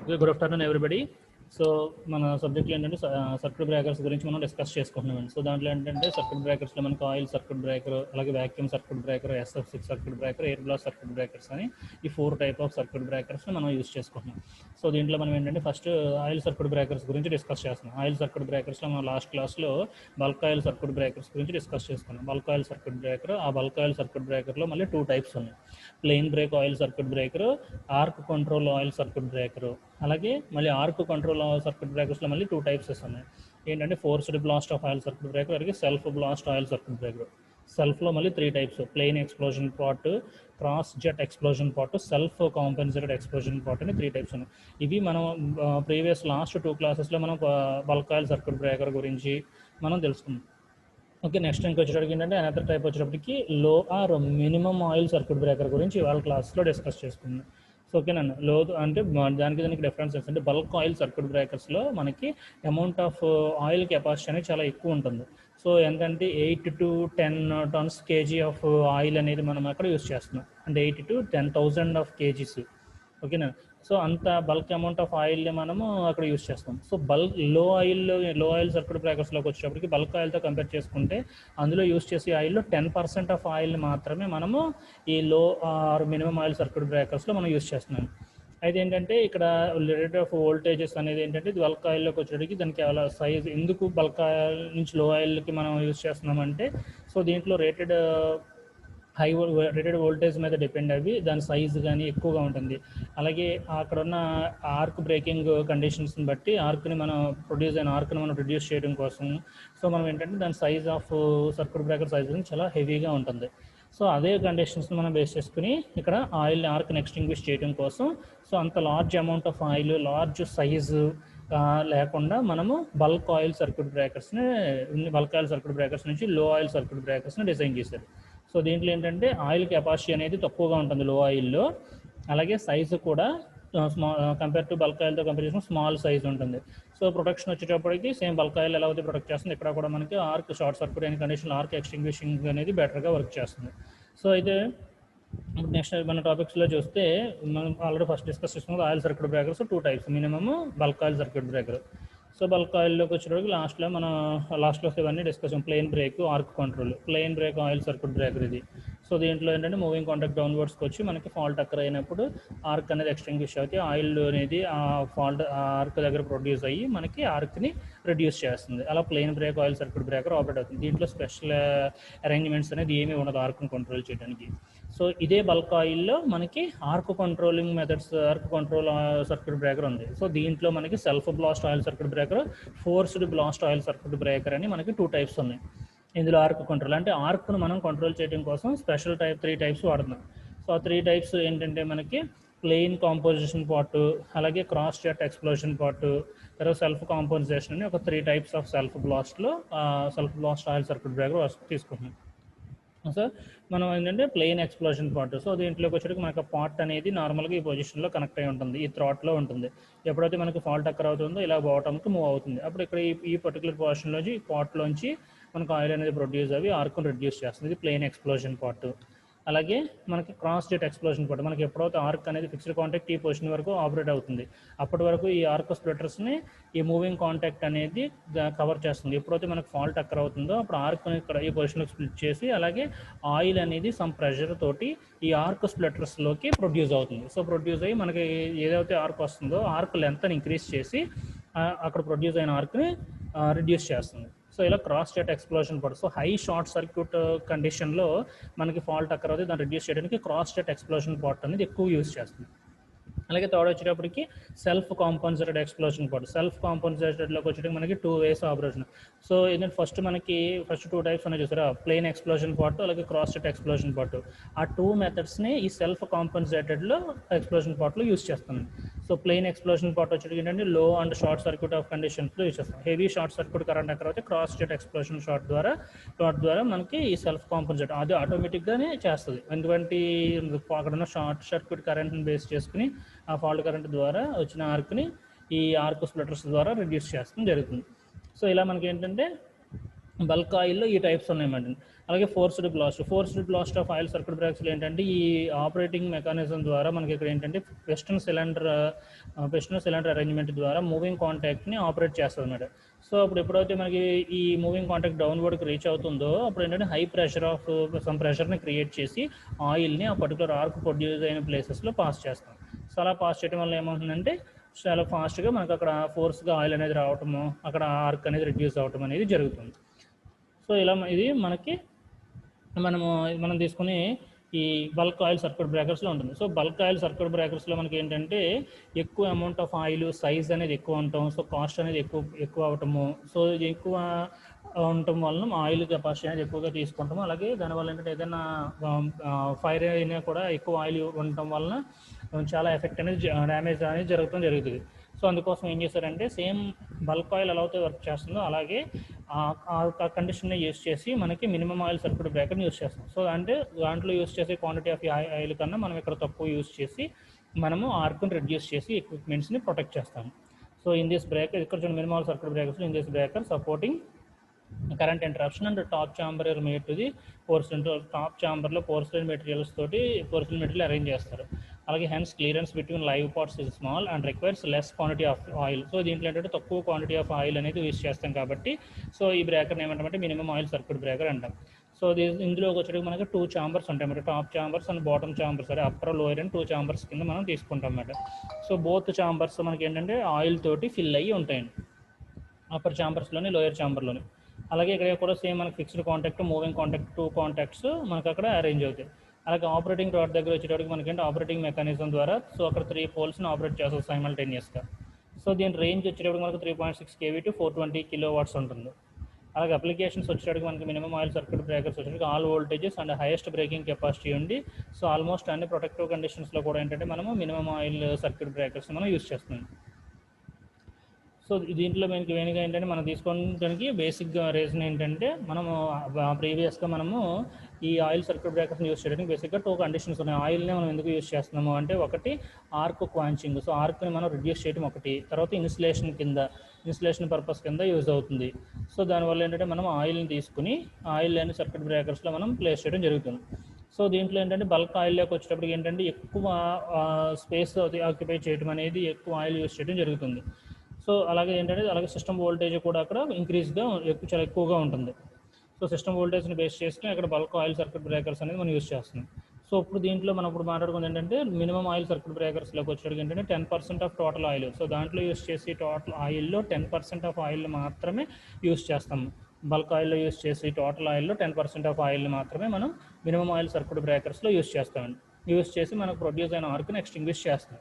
Good afternoon everybody. So మన సబ్జెక్ట్లో ఏంటంటే సర్క్యూట్ బ్రేకర్స్ గురించి మనం డిస్కస్ చేసుకుంటున్నామండి. సో దాంట్లో ఏంటంటే సర్క్యూట్ బ్రేకర్స్లో మనకు ఆయిల్ సర్క్యూట్ బ్రేకర్, అలాగే vacuum circuit breaker, SF6 circuit breaker, air blast circuit breakers అని ఈ 4 టైప్ ఆఫ్ సర్క్యూట్ బ్రేకర్స్ని మనం యూస్ చేసుకుంటున్నాం. సో దీంట్లో మనం ఏంటంటే ఫస్ట్ ఆయిల్ సర్క్యూట్ బ్రేకర్స్ గురించి డిస్కస్ చేస్తున్నాం. ఆయిల్ సర్క్యూట్ బ్రేకర్స్లో మనం లాస్ట్ క్లాస్లో బల్క్ ఆయిల్ సర్క్యూట్ బ్రేకర్స్ గురించి డిస్కస్ చేసుకున్నాం. బల్క్ ఆయిల్ సర్క్యూట్ బ్రేకర్, ఆ బల్క్ ఆయిల్ సర్క్యూట్ బ్రేకర్లో మళ్ళీ 2 టైప్స్ ఉన్నాయి. Plain break oil circuit breaker, arc control oil circuit breaker. అలాగే మళ్ళీ ఆర్క్ కంట్రోల్ సర్క్యూట్ బ్రేకర్స్లో మళ్ళీ 2 టైప్స్ ఉన్నాయి. ఏంటంటే forced blast of oil circuit breaker, అలాగే self blast oil circuit breaker. సెల్ఫ్లో మళ్ళీ 3 types: plain explosion part, cross jet explosion part, self compensated explosion part అని 3 types ఉన్నాయి. ఇవి మనం ప్రీవియస్ లాస్ట్ 2 క్లాసెస్లో మనం బల్క్ ఆయిల్ సర్క్యూట్ బ్రేకర్ గురించి మనం తెలుసుకున్నాం. ఓకే, నెక్స్ట్ ఇంకా వచ్చేటప్పటికి ఏంటంటే అనదర్ టైప్ వచ్చేటప్పటికి low or minimum oil circuit breaker గురించి ఇవాళ క్లాస్లో డిస్కస్ చేసుకుందాం. సో ఓకేనండి, లో అంటే దానికి డిఫరెన్సెస్ అంటే బల్క్ ఆయిల్ సర్క్యూట్ బ్రేకర్స్లో మనకి అమౌంట్ ఆఫ్ ఆయిల్ కెపాసిటీ అనేది చాలా ఎక్కువ ఉంటుంది. సో ఎంతంటే 8 to 10 tons kg of oil అనేది మనం అక్కడ యూస్ చేస్తున్నాం. అంటే 8 to 10,000 ఆఫ్ kgs. ఓకేనా. సో అంత బల్క్ అమౌంట్ ఆఫ్ ఆయిల్ని మనము అక్కడ యూస్ చేస్తాం. సో బల్క్ లో ఆయిల్ సర్క్యూట్ బ్రేకర్స్లోకి వచ్చేటప్పటికి బల్క్ ఆయిల్తో కంపేర్ చేసుకుంటే అందులో యూస్ చేసే ఆయిల్లో 10% ఆఫ్ ఆయిల్ని మాత్రమే మనము ఈ లో ఆర్ మినిమం ఆయిల్ సర్క్యూట్ బ్రేకర్స్లో మనం యూస్ చేస్తున్నాం. అయితే ఏంటంటే ఇక్కడ రేట్ ఆఫ్ వోల్టేజెస్ అనేది ఏంటంటే ఇది బల్క్ ఆయిల్లోకి వచ్చేటికి దానికి అలా సైజ్ ఎందుకు బల్క్ ఆయిల్ నుంచి లో ఆయిల్కి మనం యూస్ చేస్తున్నామంటే, సో దీంట్లో రేటెడ్ వోల్టేజ్ మీద డిపెండ్ అవి దాని సైజు కానీ ఎక్కువగా ఉంటుంది. అలాగే అక్కడ ఉన్న ఆర్క్ బ్రేకింగ్ కండిషన్స్ని బట్టి ఆర్క్ని మనం రిడ్యూస్ చేయడం కోసం సో మనం ఏంటంటే దాని size of circuit breaker size చాలా హెవీగా ఉంటుంది. సో అదే కండిషన్స్ని మనం బేస్ చేసుకుని ఇక్కడ ఆర్క్ని ఎక్స్టింగ్విష్ చేయడం కోసం సో అంత large amount of oil, large size లేకుండా మనము బల్క్ ఆయిల్ సర్క్యూట్ బ్రేకర్స్ నుంచి లో ఆయిల్ సర్క్యూట్ బ్రేకర్స్ని డిజైన్ చేశారు. సో దీంట్లో ఏంటంటే ఆయిల్ కెపాసిటీ అనేది తక్కువగా ఉంటుంది లో ఆయిల్లో, అలాగే సైజు కూడా కంపేర్ టు బల్క్ ఆయిల్తో కంపేర్ చేసిన స్మాల్ సైజ్ ఉంటుంది. సో ప్రొటెక్షన్ వచ్చేటప్పటికి సేమ్ బల్క్ ఆయిల్ ఎలా అయితే ప్రొటెక్ట్ చేస్తుంది, ఇక్కడ కూడా మనకి ఆర్క్ షార్ట్ సర్క్యూట్ అయిన కండిషన్ ఆర్క్ ఎక్స్టింగ్విషింగ్ అనేది బెటర్గా వర్క్ చేస్తుంది. సో అయితే నెక్స్ట్ మన టాపిక్స్లో చూస్తే మనం ఆల్రెడీ ఫస్ట్ డిస్కస్ చేసుకున్నది oil circuit breakers 2 types, minimum, bulk oil circuit breaker. So bulk ఆయిల్లోకి వచ్చేటప్పటికి లాస్ట్లో ఇవన్నీ discussion. Plain break, arc control. Plain break oil circuit breaker ఇది. సో దీంట్లో ఏంటంటే మూవింగ్ కాంటాక్ట్ డౌన్వర్డ్స్కి వచ్చి మనకి ఫాల్ట్ అక్కర్ అయినప్పుడు ఆర్క్ అనేది ఎక్స్టింగ్విష్ అవుతే ఆయిల్ అనేది ఆ ఫాల్ట్ ఆర్క్ దగ్గర ప్రొడ్యూస్ అయ్యి మనకి ఆర్క్ని రిడ్యూస్ చేస్తుంది. అలా plain break oil circuit breaker operate అవుతుంది. దీంట్లో స్పెషల్ అరేంజ్మెంట్స్ అనేది ఏమీ ఉండదు ఆర్క్ని కంట్రోల్ చేయడానికి. సో ఇదే బల్క్ ఆయిల్లో మనకి ఆర్క్ కంట్రోల్ సర్క్యూట్ బ్రేకర్ ఉంది. సో దీంట్లో మనకి self blast oil circuit breaker, forced blast oil circuit breaker అని మనకి 2 టైప్స్ ఉన్నాయి. ఇందులో ఆర్క్ కంట్రోల్ అంటే ఆర్క్ను మనం కంట్రోల్ చేయడం కోసం స్పెషల్ 3 టైప్స్ వాడుతున్నాం. సో ఆ 3 టైప్స్ ఏంటంటే మనకి ప్లెయిన్ కాంపోజిషన్ పార్ట్, అలాగే క్రాస్ జెట్ ఎక్స్ప్లోజన్ పార్ట్, తర్వాత సెల్ఫ్ కాంపోజిషన్ అని ఒక 3 types of self blast oil circuit breaker తీసుకుంటున్నాం. సో మనం ఏంటంటే ప్లెయిన్ ఎక్స్ప్లోజన్ పార్ట్. సో దీంట్లోకి వచ్చేటికి మనకు పార్ట్ అనేది నార్మల్గా ఈ పొజిషన్లో కనెక్ట్ అయి ఉంటుంది, ఈ థ్రాట్లో ఉంటుంది. ఎప్పుడైతే మనకి ఫాల్ట్ అక్కర్ అవుతుందో ఇలా బాటమ్కి మూవ్ అవుతుంది. అప్పుడు ఇక్కడ ఈ పర్టికులర్ పొజిషన్లోంచి ఈ పార్ట్లోంచి మనకు ఆయిల్ అనేది ప్రొడ్యూస్ అవి ఆర్క్ను రిడ్యూస్ చేస్తుంది. ఇది ప్లెయిన్ ఎక్స్ప్లోజన్ పార్ట్. అలాగే మనకి క్రాస్ జెట్ ఎక్స్ప్లోజన్ పార్ట్. మనకి ఎప్పుడైతే ఆర్క్ అనేది ఫిక్స్డ్ కాంటాక్ట్ ఈ పొజిషన్ వరకు ఆపరేట్ అవుతుంది, అప్పటి వరకు ఈ ఆర్క్ స్ప్లిటర్స్ని ఈ మూవింగ్ కాంటాక్ట్ అనేది కవర్ చేస్తుంది. ఎప్పుడైతే మనకు ఫాల్ట్ అక్కర్ అవుతుందో అప్పుడు ఆర్క్ని ఇక్కడ ఈ పొజిషన్లో స్ప్లిట్ చేసి అలాగే ఆయిల్ అనేది సమ్ ప్రెషర్ తోటి ఈ ఆర్క్ స్ప్లిటర్స్లోకి ప్రొడ్యూస్ అవుతుంది. సో ప్రొడ్యూస్ అయ్యి మనకి ఏదైతే ఆర్క్ వస్తుందో ఆర్క్ లెంత్ని ఇంక్రీజ్ చేసి అక్కడ ప్రొడ్యూస్ అయిన ఆర్క్ని రిడ్యూస్ చేస్తుంది. సో ఇలా cross jet explosion part. So high short circuit కండిషన్లో మనకి ఫాల్ట్ అక్కర్ అవుతుంది, దాన్ని రిడ్యూస్ చేయడానికి క్రాస్ జెట్ ఎక్స్ప్లోజన్ పార్ట్ అనేది ఎక్కువ యూజ్ చేస్తుంది. అలాగే థర్డ్ వచ్చేటప్పటికి self compensated explosion part. Self కాంపన్సేటెడ్లోకి వచ్చేటప్పుడు మనకి 2 వేస్ ఆపరేషన్. సో ఏంటంటే ఫస్ట్ 2 టైప్స్ ఉన్నాయి చూసారా, ప్లెయిన్ ఎక్స్ప్లోజన్ పార్ట్ అలాగే క్రాస్ జెట్ ఎక్స్ప్లోజన్ పార్ట్. ఆ 2 మెథడ్స్ని ఈ సెల్ఫ్ కాంపన్సేటెడ్లో ఎక్స్ప్లోజన్ పార్ట్లో యూజ్ చేస్తాం. సో ప్లెయిన్ ఎక్స్ప్లోజన్ పార్ట్ వచ్చేటప్పుడు ఏంటంటే low and short circuit of కండిషన్స్లో యూజ్ చేస్తాం. హెవీ షార్ట్ సర్క్యూట్ కరెంట్ అక్కడ అయితే క్రాస్ జెట్ ఎక్స్ప్లోజన్ షార్ట్ ద్వారా మనకి ఈ సెల్ఫ్ కాంపన్సేట్ అది ఆటోమేటిక్గానే చేస్తుంది. ఎందుకంటే అక్కడ ఉన్న షార్ట్ సర్క్యూట్ కరెంట్ని బేస్ చేసుకుని ఆ ఫాల్ట్ కరెంట్ ద్వారా వచ్చిన ఆర్క్ని ఈ ఆర్క్ స్ప్లిటర్స్ ద్వారా రిడ్యూస్ చేయడం జరుగుతుంది. సో ఇలా మనకి ఏంటంటే బల్క్ ఆయిల్లో ఈ టైప్స్ ఉన్నాయన్నమాట. అలాగే forced blast of oil circuit బ్రేకర్స్లో ఏంటంటే ఈ ఆపరేటింగ్ మెకానిజం ద్వారా మనకి ఇక్కడ ఏంటంటే పిస్టన్ సిలిండర్ అరేంజ్మెంట్ ద్వారా మూవింగ్ కాంటాక్ట్ని ఆపరేట్ చేస్తుంది అన్నమాట. సో అప్పుడు ఎప్పుడైతే మనకి ఈ మూవింగ్ కాంటాక్ట్ డౌన్వర్డ్కి రీచ్ అవుతుందో అప్పుడు ఏంటంటే హై ప్రెషర్ ఆఫ్ సమ్ ప్రెషర్ని క్రియేట్ చేసి ఆయిల్ని ఆ పర్టికులర్ ఆర్క్ ప్రొడ్యూస్ అయిన ప్లేసెస్లో పాస్ చేస్తాం. సో అలా పాస్ చేయడం వల్ల ఏమవుతుందంటే చాలా ఫాస్ట్గా మనకు అక్కడ ఫోర్స్గా ఆయిల్ అనేది రావటము, అక్కడ ఆర్క్ అనేది రిడ్యూస్ అవ్వటం అనేది జరుగుతుంది. సో ఇలా ఇది మనం తీసుకుని ఈ బల్క్ ఆయిల్ సర్క్యూట్ బ్రేకర్స్లో ఉంటుంది. సో బల్క్ ఆయిల్ సర్క్యూట్ బ్రేకర్స్లో మనకి ఏంటంటే ఎక్కువ అమౌంట్ ఆఫ్ ఆయిల్, సైజ్ అనేది ఎక్కువ ఉండటం, సో కాస్ట్ అనేది ఎక్కువ అవటము, సో ఇది ఎక్కువ ఉండటం వలన ఆయిల్ కెపాసిటీ అనేది ఎక్కువగా తీసుకుంటాము. అలాగే దానివల్ల ఏంటంటే ఏదైనా ఫైర్ అయినా కూడా ఎక్కువ ఆయిల్ ఉండటం వలన చాలా ఎఫెక్ట్ అనేది డ్యామేజ్ అనేది జరుగుతుంది. సో అందుకోసం ఏం చేశారంటే సేమ్ బల్క్ ఆయిల్ ఎలా అయితే వర్క్ చేస్తుందో అలాగే ఆ కండిషన్ని యూస్ చేసి మనకి మినిమం ఆయిల్ సర్క్యూట్ బ్రేకర్ని యూస్ చేస్తాం. సో అంటే దాంట్లో యూస్ చేసే క్వాంటిటీ ఆఫ్ ఆయిల్ కన్నా మనం ఇక్కడ తక్కువ యూస్ చేసి మనము ఆర్క్ని రెడ్యూస్ చేసి ఎక్విప్మెంట్స్ని ప్రొటెక్ట్ చేస్తాము. సో ఇన్ దిస్ బ్రేకర్ ఇక్కడ చూడండి minimum oil circuit breakers in this breaker supporting current interruption and top chamber made to the porcelain. Top ఛాంబర్లో పోర్సిలిన్ మెటీరియల్ అరేంజ్ చేస్తారు. అలాగే hence clearance between live parts is small and requires less quantity of oil. So దీంట్లో ఏంటంటే తక్కువ quantity of oil అనేది use చేస్తాం కాబట్టి so ఈ బ్రేకర్ని ఏమంటామంటే మినిమం ఆయిల్ సర్క్యూట్ బ్రేకర్ అంటాం. సో ఇందులోకి వచ్చేటికి మనకి 2 ఛాంబర్స్ ఉంటాయి అన్నమాట. Top chambers and bottom chambers, అదే అప్పర్ లోయర్ అని 2 ఛాంబర్స్ కింద మనం తీసుకుంటాం అన్నమాట. సో బోత్ ఛాంబర్స్ మనకి ఏంటంటే ఆయిల్ తోటి ఫిల్ అయ్యి ఉంటాయండి, అప్పర్ ఛాంబర్స్లోని లోయర్ ఛాంబర్లోని. అలాగే ఇక్కడ కూడా సేమ్ మనకి fixed contact, moving contact 2 contacts మనకు అక్కడ అరేంజ్ అవుతాయి. అలాగే ఆపరేటింగ్ రాడ్ దగ్గర వచ్చేటప్పటికి మనకేంటి ఆపరేటింగ్ మెకానిజం ద్వారా సో అక్కడ 3 పోల్స్ని ఆపరేట్ చేస్తాం సైమల్టేనియస్గా. సో దీని రేంజ్ వచ్చేటప్పుడు మనకు 3.6 kV to 420 kW ఉంటుంది. అలాగే అప్లికేషన్స్ వచ్చేటప్పటికి మనకి మినిమం ఆయిల్ సర్క్యూట్ బ్రేకర్స్ వచ్చేటప్పటికి all voltages and highest breaking capacity ఉంది. సో ఆల్మోస్ట్ అన్ని ప్రొటెక్టివ్ కండిషన్స్లో కూడా ఏంటంటే మనము మినిమం ఆయిల్ సర్క్యూట్ బ్రేకర్స్ మనం యూస్ చేస్తున్నాం. సో దీంట్లో మనకి మెయిన్గా ఏంటంటే మనం తీసుకోవడానికి బేసిక్గా రీజన్ ఏంటంటే మనము ప్రీవియస్గా మనము ఈ ఆయిల్ సర్క్యూట్ బ్రేకర్స్ని యూస్ చేయడానికి బేసిక్గా 2 కండిషన్స్ ఉన్నాయి. ఆయిల్ని మనం ఎందుకు యూస్ చేస్తున్నాము అంటే ఒకటి ఆర్క్ క్వాంచింగ్, సో ఆర్క్ని మనం రిడ్యూస్ చేయడం ఒకటి, తర్వాత ఇన్సులేషన్ పర్పస్ కింద యూజ్ అవుతుంది. సో దానివల్ల ఏంటంటే మనం ఆయిల్ని తీసుకుని ఆయిల్ లేని సర్క్యూట్ బ్రేకర్స్లో మనం ప్లేస్ చేయడం జరుగుతుంది. సో దీంట్లో ఏంటంటే బల్క్ ఆయిల్లోకి వచ్చేటప్పటికి ఏంటంటే ఎక్కువ స్పేస్ ఆక్యుపై చేయడం అనేది ఎక్కువ ఆయిల్ యూస్ చేయడం జరుగుతుంది. సో అలాగే ఏంటంటే అలాగే సిస్టమ్ వోల్టేజ్ కూడా అక్కడ చాలా ఎక్కువగా ఉంటుంది. సో సిస్టమ్ వోల్టేజ్ని బేస్ చేసుకుని అక్కడ బల్క్ ఆయిల్ సర్క్యూట్ బ్రేకర్స్ అనేది మనం యూస్ చేస్తున్నాం. సో దీంట్లో మనం ఇప్పుడు మాట్లాడుకుంది ఏంటంటే మినిమం ఆయిల్ సర్క్యూట్ బ్రేకర్స్లోకి వచ్చేటప్పుడు ఏంటంటే 10% ఆఫ్ టోటల్ ఆయిల్. సో దాంట్లో యూస్ చేసి టోటల్ ఆయిల్లో 10% ఆఫ్ ఆయిల్ మాత్రమే యూస్ చేస్తాము. బల్క్ ఆయిల్లో యూస్ చేసి టోటల్ ఆయిల్లో 10% ఆఫ్ ఆయిల్ మాత్రమే మనం మినిమం ఆయిల్ సర్క్యూట్ బ్రేకర్స్లో యూస్ చేస్తామండి. యూస్ చేసి మనకు ప్రొడ్యూస్ అయిన ఆర్క్ని ఎక్స్టింగ్విష్ చేస్తాం.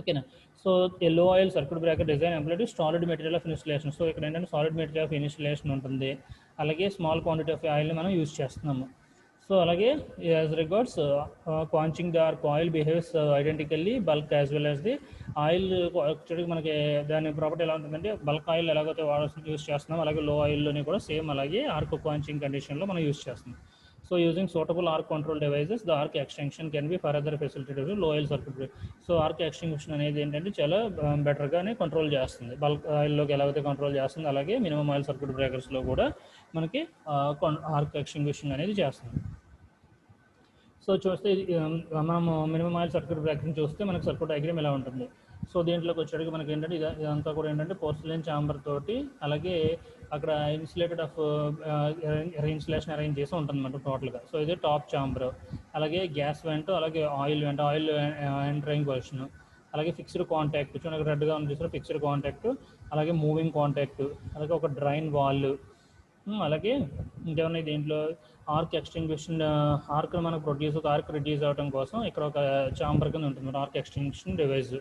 ఓకేనా. So low oil circuit breaker design employed solid material of insulation. So ఇక్కడ ఏంటంటే సాలిడ్ మెటీరియల్ ఆఫ్ ఇన్సులేషన్ ఉంటుంది. అలాగే స్మాల్ క్వాంటిటీ ఆఫ్ ఆయిల్ని మనం యూజ్ చేస్తున్నాము. సో అలాగే as regards quenching the arc oil behaves identically bulk as well as the oil. చూడడానికి మనకి దాని ప్రాపర్టీ ఎలా ఉంటుందంటే బల్క్ ఆయిల్ ఎలాగైతే యూజ్ చేస్తున్నాం అలాగే లో ఆయిల్లోని కూడా సేమ్ అలాగే ఆర్క్ క్వాంచింగ్ కండిషన్లో మనం యూజ్ చేస్తున్నాం. So using suitable arc control devices, the arc extinction can be further facilitated with low oil circuit breaker. So arc extinction అనేది ఏంటంటే చాలా బెటర్గానే కంట్రోల్ చేస్తుంది. బల్క్ ఆయిల్లోకి ఎలాగైతే కంట్రోల్ చేస్తుంది అలాగే మినిమం ఆయిల్ సర్క్యూట్ బ్రేకర్స్లో కూడా మనకి ఆర్క్ ఎక్స్టింగ్విషన్ అనేది చేస్తుంది. సో చూస్తే మనము మినిమం ఆయిల్ సర్క్యూట్ బ్రేకర్ని చూస్తే మనకి సర్క్యూట్ డయాగ్రామ్ ఎలా ఉంటుంది. సో దీంట్లోకి వచ్చేటికి మనకి ఏంటంటే ఇదంతా కూడా ఏంటంటే పోర్సిలిన్ ఛాంబర్ తోటి అలాగే అక్కడ ఇన్సులేషన్ అరేంజ్ చేసి ఉంటుంది అన్నమాట టోటల్గా. సో ఇది టాప్ ఛాంబర్, అలాగే గ్యాస్ వెంట్, అలాగే ఆయిల్ ఎంటరింగ్ పొజిషన్, అలాగే ఫిక్స్డ్ కాంటాక్ట్ చూడండి రెడ్గా ఉంది చూసారు ఫిక్స్డ్ కాంటాక్ట్, అలాగే మూవింగ్ కాంటాక్ట్, అలాగే ఒక డ్రైన్ వాల్, అలాగే ఇంకేమన్నా దీంట్లో ఆర్క్ ఎక్స్టింగ్విషన్ ఆర్క్ మనకు ఆర్క్ రిడ్యూస్ అవ్వడం కోసం ఇక్కడ ఒక ఛాంబర్ కింద ఉంటుంది ఆర్క్ ఎక్స్టింగ్విషన్ డివైస్.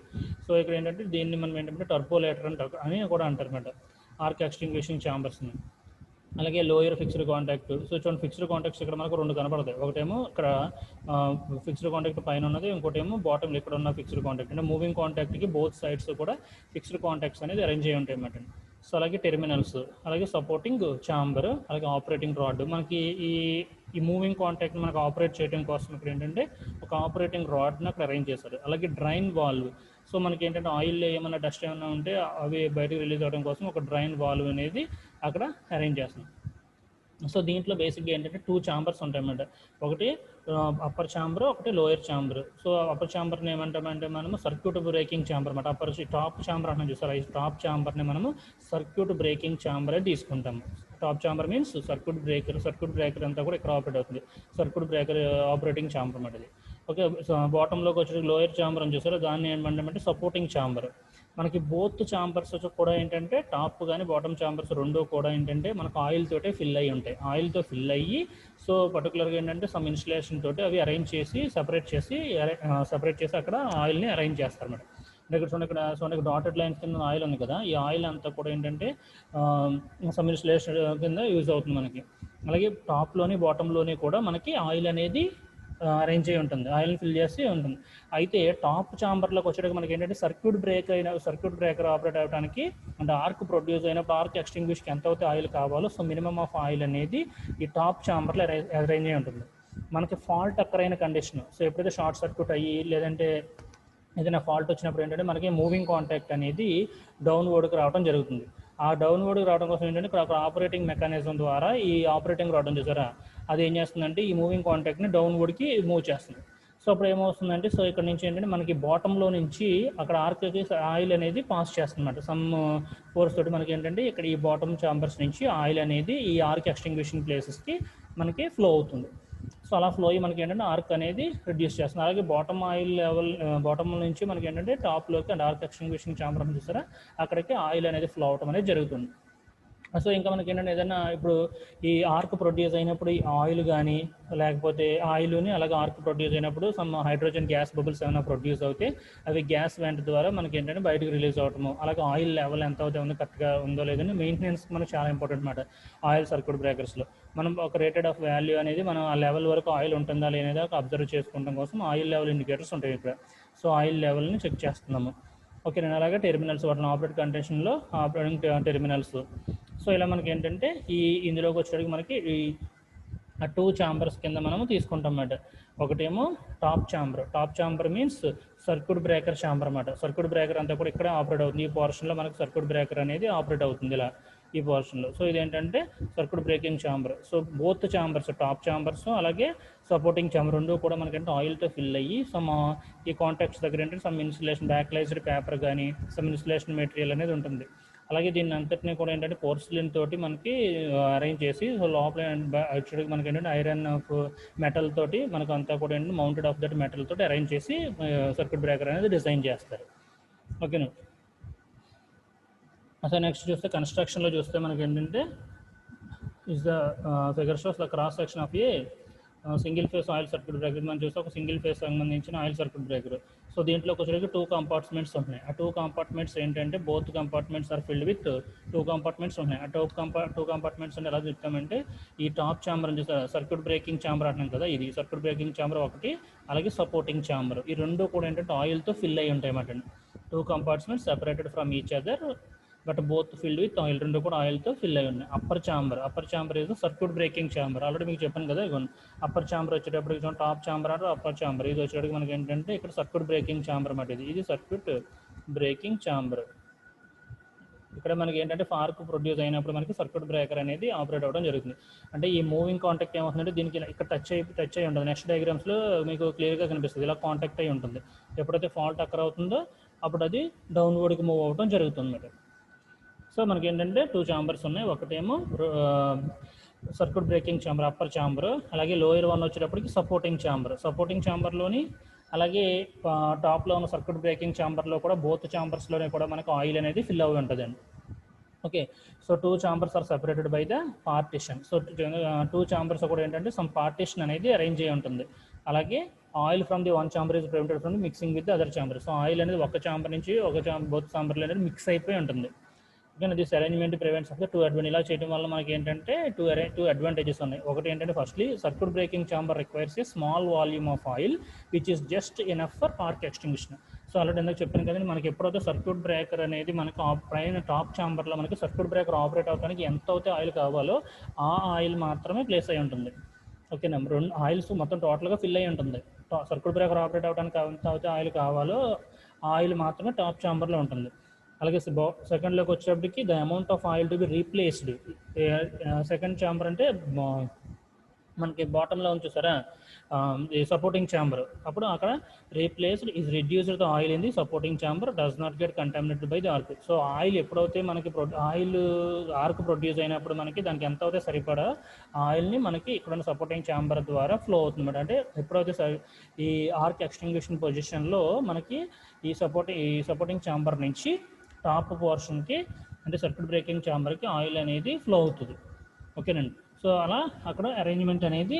సో ఇక్కడ ఏంటంటే దీన్ని మనం ఏంటంటే టర్బోలేటర్ అని కూడా అంటారు అన్నమాట ఆర్క్ ఎక్స్టింగ్విషన్ ఛాంబర్స్ని. అలాగే లోయర్ ఫిక్స్డ్ కాంటాక్ట్. సో చూడండి ఫిక్స్డ్ కాంటాక్ట్స్ ఇక్కడ మనకు 2 కనపడతాయి. ఒకటేమో ఇక్కడ ఫిక్స్డ్ కాంటాక్ట్ పైన ఉన్నది, ఇంకోటేమో బాటమ్ ఇక్కడ ఉన్న ఫిక్స్డ్ కాంటాక్ట్. అంటే మూవింగ్ కాంటాక్ట్కి బోత్ సైడ్స్ కూడా ఫిక్స్డ్ కాంటాక్ట్స్ అనేది అరేంజ్ అయ్యి ఉంటాయి అన్నమాట. సో అలాగే టెర్మినల్స్, అలాగే సపోర్టింగ్ ఛాంబర్, అలాగే ఆపరేటింగ్ రాడ్. మనకి ఈ మూవింగ్ కాంటాక్ట్ మనకు ఆపరేట్ చేయడం కోసం ఇక్కడ ఏంటంటే ఒక ఆపరేటింగ్ రాడ్ని అక్కడ అరేంజ్ చేశారు. అలాగే డ్రైన్ వాల్వ్. సో మనకి ఏంటంటే ఆయిల్లో ఏమైనా డస్ట్ ఏమైనా ఉంటే అవి బయటకు రిలీజ్ అవ్వడం కోసం ఒక డ్రైన్ వాల్వ్ అనేది అక్కడ అరేంజ్ చేస్తాం. సో దీంట్లో బేసిక్గా ఏంటంటే 2 ఛాంబర్స్ ఉంటాయన్నమాట. ఒకటి అప్పర్ ఛాంబర్, ఒకటి లోయర్ ఛాంబర్. సో అప్పర్ ఛాంబర్ని ఏమంటామంటే మనము సర్క్యూట్ బ్రేకింగ్ ఛాంబర్ అనమాట. టాప్ ఛాంబర్ అంటాం చూసారా, ఈ టాప్ ఛాంబర్ని మనము సర్క్యూట్ బ్రేకింగ్ ఛాంబర్ అని తీసుకుంటాము. Top chamber means circuit breaker అంతా కూడా ఇక్కడ ఆపరేట్ అవుతుంది. సర్క్యూట్ బ్రేకర్ ఆపరేటింగ్ ఛాంబర్ అన్నమాట ఇది. ఓకే, సో బాటంలోకి వచ్చి లోయర్ ఛాంబర్ అని చూసారా, దాన్ని ఏమంటామంటే సపోర్టింగ్ ఛాంబర్. మనకి బోత్ ఛాంబర్స్ కూడా ఏంటంటే టాప్ కానీ బాటమ్ ఛాంబర్స్ రెండు కూడా ఏంటంటే మనకు ఆయిల్ తోటే ఫిల్ అయ్యి ఉంటాయి. ఆయిల్తో ఫిల్ అయ్యి సో పర్టికులర్గా ఏంటంటే సమ్ ఇన్స్టలేషన్ తోటి అవి అరేంజ్ చేసి సపరేట్ చేసి అక్కడ ఆయిల్ని అరేంజ్ చేస్తారు అన్నమాట. ఇక్కడ డాటెడ్ లైన్స్ కింద ఆయిల్ ఉంది కదా, ఈ ఆయిల్ అంతా కూడా ఏంటంటే సమ్ ఇన్స్టలేషన్ కింద యూజ్ అవుతుంది మనకి. అలాగే టాప్లోని బాటంలోని కూడా మనకి ఆయిల్ అనేది అరేంజ్ అయి ఉంటుంది, ఆయిల్ని ఫిల్ చేసి ఉంటుంది. అయితే టాప్ ఛాంబర్లోకి వచ్చేటప్పుడు మనకి ఏంటంటే సర్క్యూట్ బ్రేకర్ ఆపరేట్ అవ్వడానికి అంటే ఆర్క్ ప్రొడ్యూస్ అయినప్పుడు ఆర్క్ ఎక్స్టింగ్విష్కి ఎంత అయితే ఆయిల్ కావాలో సో మినిమం ఆఫ్ ఆయిల్ అనేది ఈ టాప్ ఛాంబర్లో అరేంజ్ అయి ఉంటుంది. మనకి ఫాల్ట్ అక్కరైన కండిషన్, సో ఎప్పుడైతే షార్ట్ సర్క్యూట్ అయ్యి లేదంటే ఏదైనా ఫాల్ట్ వచ్చినప్పుడు ఏంటంటే మనకి మూవింగ్ కాంటాక్ట్ అనేది డౌన్వర్డ్కి రావడం జరుగుతుంది. ఆ డౌన్వర్డ్కి రావడం కోసం ఏంటంటే ఇక్కడ ఒక ఆపరేటింగ్ మెకానిజం ద్వారా ఈ ఆపరేటింగ్ రావడం చూసారా, అది ఏం చేస్తుందంటే ఈ మూవింగ్ కాంటాక్ట్ని డౌన్వర్డ్కి మూవ్ చేస్తుంది. సో అప్పుడు ఏమవుతుందంటే సో ఇక్కడ నుంచి ఏంటంటే మనకి బాటంలో నుంచి అక్కడ ఆర్క్కి ఆయిల్ అనేది పాస్ చేస్తుందన్నమాట. సమ్ ఫోర్స్ తోటి మనకి ఏంటంటే ఇక్కడ ఈ బాటమ్ ఛాంబర్స్ నుంచి ఆయిల్ అనేది ఈ ఆర్క్ ఎక్స్టింగ్విషింగ్ ప్లేసెస్కి మనకి ఫ్లో అవుతుంది. సో అలా ఫ్లో అయ్యి మనకి ఏంటంటే ఆర్క్ అనేది రిడ్యూస్ చేస్తుంది. అలాగే బాటమ్ ఆయిల్ లెవెల్ బాటమ్ నుంచి మనకి ఏంటంటే టాప్లోకి అండ్ ఆర్క్ ఎక్స్టింగ్విషింగ్ ఛాంబర్ అని చూస్తారా, అక్కడికి ఆయిల్ అనేది ఫ్లో అవటం అనేది జరుగుతుంది. సో ఇంకా మనకి ఏంటంటే ఏదైనా ఇప్పుడు ఈ ఆర్క్ ప్రొడ్యూస్ అయినప్పుడు ఈ ఆయిల్ కానీ లేకపోతే ఆయిల్ని అలాగే ఆర్క్ ప్రొడ్యూస్ అయినప్పుడు సమ్ హైడ్రోజన్ గ్యాస్ బబుల్స్ ఏమైనా ప్రొడ్యూస్ అవుతే అవి గ్యాస్ వెంట్ ద్వారా మనకి ఏంటంటే బయటకు రిలీజ్ అవటము, అలాగే ఆయిల్ లెవెల్ ఎంత అవుతుందో కరెక్ట్గా ఉందో లేదని మెయింటెనెన్స్ మనకు చాలా ఇంపార్టెంట్ అన్నమాట. ఆయిల్ సర్క్యూట్ బ్రేకర్స్లో మనం ఒక రేటెడ్ ఆఫ్ వాల్యూ అనేది మనం ఆ లెవెల్ వరకు ఆయిల్ ఉంటుందా లేదా అబ్జర్వ్ చేసుకోవడం కోసం ఆయిల్ లెవెల్ ఇండికేటర్స్ ఉంటాయి ఇక్కడ. సో ఆయిల్ లెవెల్ని చెక్ చేస్తున్నాము. ఓకే, నేను అలాగే టెర్మినల్స్ వాటిని ఆపరేట్ కండిషన్లో ఆపరేటింగ్ టెర్మినల్స్. సో ఇలా మనకి ఏంటంటే ఇందులోకి వచ్చేటికి మనకి ఈ 2 ఛాంబర్స్ కింద మనము తీసుకుంటాం అన్నమాట. ఒకటేమో top chamber means circuit breaker chamber అన్నమాట. సర్క్యూట్ బ్రేకర్ అంతా కూడా ఇక్కడే ఆపరేట్ అవుతుంది. ఈ పోర్షన్లో మనకు సర్క్యూట్ బ్రేకర్ అనేది ఆపరేట్ అవుతుంది ఇలా ఈ పోర్షన్లో. సో ఇదేంటంటే circuit breaking chamber. So both chambers top chambers అలాగే సపోర్టింగ్ ఛాంబర్ రెండు కూడా మనకంటే ఆయిల్తో ఫిల్ అయ్యి సమ్ ఈ కాంటాక్ట్స్ దగ్గర ఏంటంటే సమ్ ఇన్సులేషన్ బ్యాక్లైజ్డ్ పేపర్ కానీ సమ్ ఇన్సులేషన్ మెటీరియల్ అనేది ఉంటుంది. అలాగే దీన్ని అంతటినీ కూడా ఏంటంటే పోర్సిలిన్ తోటి మనకి అరేంజ్ చేసి సో లోపల యాక్చువల్గా మనకి ఏంటంటే ఐరన్ ఆఫ్ మెటల్ తోటి మనకు అంతా కూడా ఏంటంటే మౌంటెడ్ ఆఫ్ దట్ మెటల్ తోటి అరేంజ్ చేసి సర్క్యూట్ బ్రేకర్ అనేది డిజైన్ చేస్తారు. ఓకేనా. అసలు నెక్స్ట్ చూస్తే కన్స్ట్రక్షన్లో చూస్తే మనకి ఏంటంటే is the figure shows the cross section of a single phase oil circuit breaker. మనం చూస్తే ఒక సింగిల్ ఫేస్ సంబంధించిన ఆయిల్ సర్క్యూట్ బ్రేకర్. సో దీంట్లో వచ్చేసరికి 2 కంపార్ట్మెంట్స్ ఉన్నాయి. ఆ 2 కంపార్ట్మెంట్స్ ఏంటంటే both compartments are filled with 2 compartments ఉన్నాయి. ఆ 2 కంపార్ట్మెంట్స్ అంటే ఎలా చెప్తామంటే ఈ టాప్ ఛాంబర్ అని చూస్తే సర్క్యూట్ బ్రేకింగ్ ఛాంబర్ అంటున్నాం కదా, ఇది సర్క్యూట్ బ్రేకింగ్ ఛాంబర్ ఒకటి, అలాగే సపోర్టింగ్ ఛాంబర్. ఈ రెండు కూడా ఏంటంటే ఆయిల్తో ఫిల్ అయ్యి ఉంటాయి అన్నమాట. 2 compartments separated from each other but both filled with oil. రెండు కూడా ఆయిల్తో ఫిల్ అయి ఉన్నాయి. Upper chamber is circuit breaking chamber. Already మీకు చెప్పాను కదా, ఇగోండి అప్పర్ ఛాంబర్ వచ్చేటప్పటికి టాప్ ఛాంబర్ అంటే అప్పర్ ఛాంబర్. ఇది వచ్చేటప్పటికి మనకి ఏంటంటే ఇక్కడ సర్క్యూట్ బ్రేకింగ్ ఛాంబర్ అన్నమాట. ఇది సర్క్యూట్ బ్రేకింగ్ ఛాంబర్. ఇక్కడ మనకి ఏంటంటే ఆర్క్ ప్రొడ్యూస్ అయినప్పుడు మనకి సర్క్యూట్ బ్రేకర్ అనేది ఆపరేట్ అవ్వడం జరుగుతుంది. అంటే ఈ మూవింగ్ కాంటాక్ట్ ఏమవుతుందంటే దీనికి ఇక్కడ టచ్ అయ్యి ఉంటుంది. నెక్స్ట్ డయాగ్రామ్స్లో మీకు క్లియర్గా కనిపిస్తుంది, ఇలా కాంటాక్ట్ అయ్యి ఉంటుంది. ఎప్పుడైతే ఫాల్ట్ అక్కర్ అవుతుందో అప్పుడు అది డౌన్వర్డ్కి మూవ్ అవ్వడం జరుగుతుంది అన్నమాట. సో మనకి ఏంటంటే 2 ఛాంబర్స్ ఉన్నాయి. ఒకటేమో circuit breaking chamber upper chamber, అలాగే లోయర్ వన్ వచ్చేటప్పటికి సపోర్టింగ్ ఛాంబర్లోని అలాగే టాప్లో ఉన్న సర్క్యూట్ బ్రేకింగ్ ఛాంబర్లో కూడా బోత్ ఛాంబర్స్లోనే కూడా మనకు ఆయిల్ అనేది ఫిల్ అవి ఉంటుందండి. Okay, so 2 chambers are separated by the partition. So 2 chambers కూడా ఏంటంటే సమ్ పార్టిషన్ అనేది అరేంజ్ అయ్యి ఉంటుంది. అలాగే oil from the 1 chamber is prevented from mixing with other chamber. So oil అనేది ఒక ఛాంబర్ నుంచి బోత్ ఛాంబర్లు అనేది మిక్స్ అయిపోయి ఉంటుంది. Okay, this arrangement prevents of the 2 advantage. ఇలా చేయడం వల్ల మనకి ఏంటంటే 2 అడ్వాంటేజెస్ ఉన్నాయి. ఒకటి ఏంటంటే firstly circuit breaking chamber requires a small volume of oil which is just enough for arc ఎక్స్టింగ్విషన్. So already ఎందుకు చెప్పాను కదండి, మనకి ఎప్పుడైతే సర్క్యూట్ బ్రేకర్ అనేది మనకు పైన టాప్ ఛాంబర్లో మనకి సర్క్యూట్ బ్రేకర్ ఆపరేట్ అవడానికి ఎంత అయితే ఆయిల్ కావాలో ఆ ఆయిల్ మాత్రమే ప్లేస్ అయి ఉంటుంది. ఓకేనా, 2 ఆయిల్స్ మొత్తం టోటల్గా ఫిల్ అయి ఉంటుంది. సర్క్యూట్ బ్రేకర్ ఆపరేట్ అవడానికి ఎంత అయితే ఆయిల్ కావాలో ఆ ఆయిల్ మాత్రమే టాప్ ఛాంబర్లో ఉంటుంది. అలాగే సెకండ్లోకి వచ్చేటప్పటికి the amount of oil to be replaced. Second chamber అంటే మనకి బాటంలో ఉంది చూసారా సపోర్టింగ్ ఛాంబర్, అప్పుడు అక్కడ replaced is reduced the oil in the supporting chamber does not get contaminated by the ark. So oil ఎప్పుడైతే మనకి ఆయిల్ ఆర్క్ ప్రొడ్యూస్ అయినప్పుడు మనకి దానికి ఎంత అయితే సరిపడా ఆయిల్ని మనకి ఇక్కడ సపోర్టింగ్ ఛాంబర్ ద్వారా ఫ్లో అవుతుంది అన్నమాట. అంటే ఎప్పుడైతే ఈ ఆర్క్ ఎక్స్టింగ్విషన్ పొజిషన్లో మనకి ఈ సపోర్టింగ్ ఛాంబర్ నుంచి టాప్ పోర్షన్కి అంటే సర్క్యూట్ బ్రేకింగ్ ఛాంబర్కి ఆయిల్ అనేది ఫ్లో అవుతుంది. ఓకేనండి. సో అలా అక్కడ అరేంజ్మెంట్ అనేది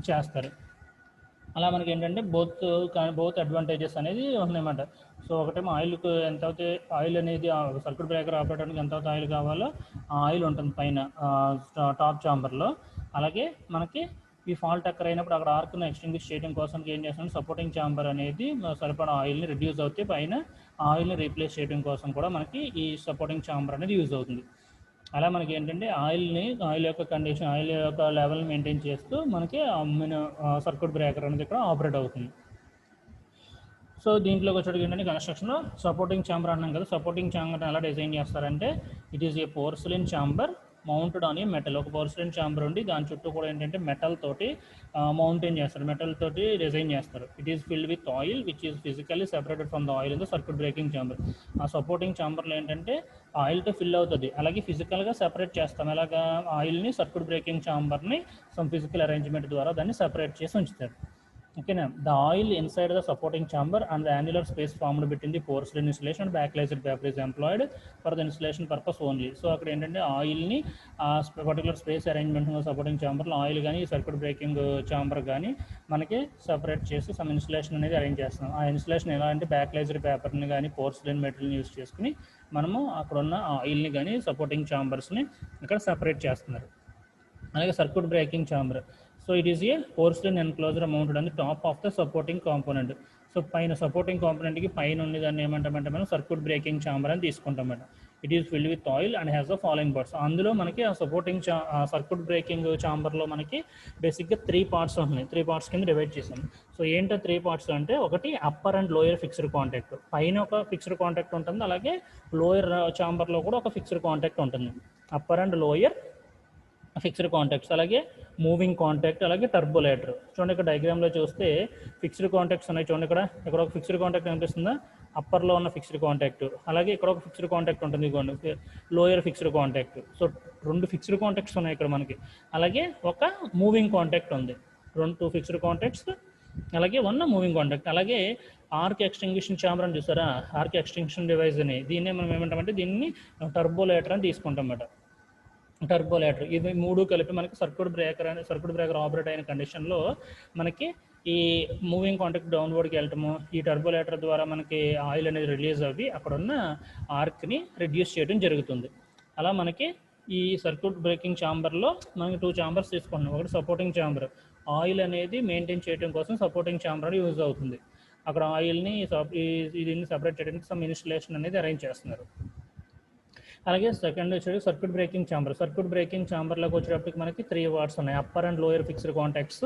చేస్తారు. అలా మనకి ఏంటంటే బోత్ అడ్వాంటేజెస్ అనేది ఉన్నాయన్నమాట. సో ఒకటేమో ఆయిల్కి ఎంత అయితే ఆయిల్ అనేది సర్క్యూట్ బ్రేకర్ ఆపరేటర్కి ఎంత అయితే ఆయిల్ కావాలో ఆ ఆయిల్ ఉంటుంది పైన టాప్ ఛాంబర్లో. అలాగే మనకి ఈ ఫాల్ట్ అక్కర్ అయినప్పుడు అక్కడ ఆర్క్ను ఎక్స్టింగ్విష్ చేయడం కోసం ఏం చేస్తాం, సపోర్టింగ్ ఛాంబర్ అనేది సరిపడా ఆయిల్ని రిడ్యూస్ అవుతే పైన ఆయిల్ని రీప్లేస్ చేయడం కోసం కూడా మనకి ఈ సపోర్టింగ్ ఛాంబర్ అనేది యూజ్ అవుతుంది. అలా మనకి ఏంటంటే ఆయిల్ యొక్క కండిషన్, ఆయిల్ యొక్క లెవెల్ని మెయింటైన్ చేస్తూ మనకి సర్క్యూట్ బ్రేకర్ అనేది ఇక్కడ ఆపరేట్ అవుతుంది. సో దీంట్లోకి వచ్చేటికి ఏంటంటే కన్స్ట్రక్షన్లో సపోర్టింగ్ ఛాంబర్ అన్నాం కదా, సపోర్టింగ్ ఛాంబర్ని ఎలా డిజైన్ చేస్తారంటే it is a porcelain chamber mounted on a metal. ఒక పోర్సిలిన్ ఛాంబర్ ఉండి దాని చుట్టూ కూడా ఏంటంటే మెటల్ తోటి మౌంటైన్ చేస్తారు, మెటల్ తోటి డిజైన్ చేస్తారు. It is filled with oil which is physically separated from the oil in the circuit breaking chamber. ఆ సపోర్టింగ్ ఛాంబర్లో ఏంటంటే ఆయిల్తో ఫిల్ అవుతుంది, అలాగే ఫిజికల్గా సెపరేట్ చేస్తాం. ఎలాగా ఆయిల్ని సర్క్యూట్ బ్రేకింగ్ ఛాంబర్ని సమ్ ఫిజికల్ అరేంజ్మెంట్ ద్వారా దాన్ని సెపరేట్ చేసి ఉంచుతారు. ఓకేనా. The oil inside the supporting chamber and the annular space formed between the porcelain insulation and bakelised paper is employed for the insulation purpose only. So అక్కడ ఏంటంటే ఆయిల్ని ఆ పర్టికులర్ స్పేస్ అరేంజ్మెంట్ సపోర్టింగ్ ఛాంబర్లో oil కానీ circuit breaking chamber కానీ మనకి separate చేసి some insulation అనేది అరేంజ్ చేస్తాం. ఆ ఇన్సులేషన్ ఎలా అంటే బ్యాక్లైజ్డ్ పేపర్ని కానీ పోర్సిలిన్ మెటీరియల్ని యూజ్ చేసుకుని మనము అక్కడ ఉన్న ఆయిల్ని కానీ సపోర్టింగ్ ఛాంబర్స్ని ఇక్కడ సపరేట్ చేస్తున్నారు. అలాగే circuit breaking chamber, so it is a porcelain enclosure mounted on the top of the supporting component. So పైన సపోర్టింగ్ కాంపోనెంట్కి పైన ఉండేదాన్ని ఏమంటామంటే మనం సర్క్యూట్ బ్రేకింగ్ ఛాంబర్ అని తీసుకుంటాం. It is filled with oil and has the following parts. అందులో మనకి ఆ సర్క్యూట్ బ్రేకింగ్ ఛాంబర్లో మనకి బేసిక్గా 3 పార్ట్స్ ఉన్నాయి. 3 పార్ట్స్ కింద డివైడ్ చేసాం. సో ఏంటో 3 పార్ట్స్ అంటే ఒకటి upper and lower fixed contact, పైన ఒక ఫిక్స్డ్ కాంటాక్ట్ ఉంటుంది, అలాగే లోయర్ ఛాంబర్లో కూడా ఒక ఫిక్స్డ్ కాంటాక్ట్ ఉంటుంది. Upper and lower fixed contacts, అలాగే మూవింగ్ కాంటాక్ట్, అలాగే టర్బోలేటర్. చూడండి ఇక్కడ డయాగ్రామ్లో చూస్తే ఫిక్స్డ్ కాంటాక్ట్స్ ఉన్నాయి. చూడండి ఇక్కడ ఒక ఫిక్స్డ్ కాంటాక్ట్ కనిపిస్తుందా, అప్పర్లో ఉన్న ఫిక్స్డ్ కాంటాక్ట్, అలాగే ఇక్కడ ఒక ఫిక్స్డ్ కాంటాక్ట్ ఉంటుంది ఇదిగోండి lower fixed contact. So 2 fixed contacts ఉన్నాయి ఇక్కడ మనకి, అలాగే ఒక మూవింగ్ కాంటాక్ట్ ఉంది. 2 ఫిక్స్డ్ కాంటాక్ట్స్ అలాగే 1 మూవింగ్ కాంటాక్ట్. అలాగే ఆర్క్ ఎక్స్టింగ్విషన్ ఛాంబర్ అని చూసారా, ఆర్క్ ఎక్స్టింగ్విషన్ డివైస్ అని దీన్నే మనం ఏమంటామంటే దీన్ని టర్బోలేటర్ అని తీసుకుంటాం అన్నమాట. టర్బోలేటర్ ఇవి 3 కలిపి మనకి సర్క్యూట్ బ్రేకర్ ఆపరేట్ అయిన కండిషన్లో మనకి ఈ మూవింగ్ కాంటాక్ట్ డౌన్వర్డ్కి వెళ్ళటము, ఈ టర్బోలేటర్ ద్వారా మనకి ఆయిల్ అనేది రిలీజ్ అవ్వి అక్కడ ఉన్న ఆర్క్ని రిడ్యూస్ చేయడం జరుగుతుంది. అలా మనకి ఈ సర్క్యూట్ బ్రేకింగ్ ఛాంబర్లో మనకి 2 ఛాంబర్స్ తీసుకుంటున్నాం. ఒకటి సపోర్టింగ్ ఛాంబర్, ఆయిల్ అనేది మెయింటైన్ చేయడం కోసం సపోర్టింగ్ ఛాంబర్ యూజ్ అవుతుంది. అక్కడ ఆయిల్ని దీన్ని సపరేట్ చేయడానికి సమ్ ఇన్స్టలేషన్ అనేది అరేంజ్ చేస్తున్నారు. అలాగే సెకండ్ వచ్చేది circuit breaking chamber. Circuit breaking ఛాంబర్లోకి వచ్చేటప్పటికి మనకి 3 పార్ట్స్ ఉన్నాయి. Upper and lower fixed contacts,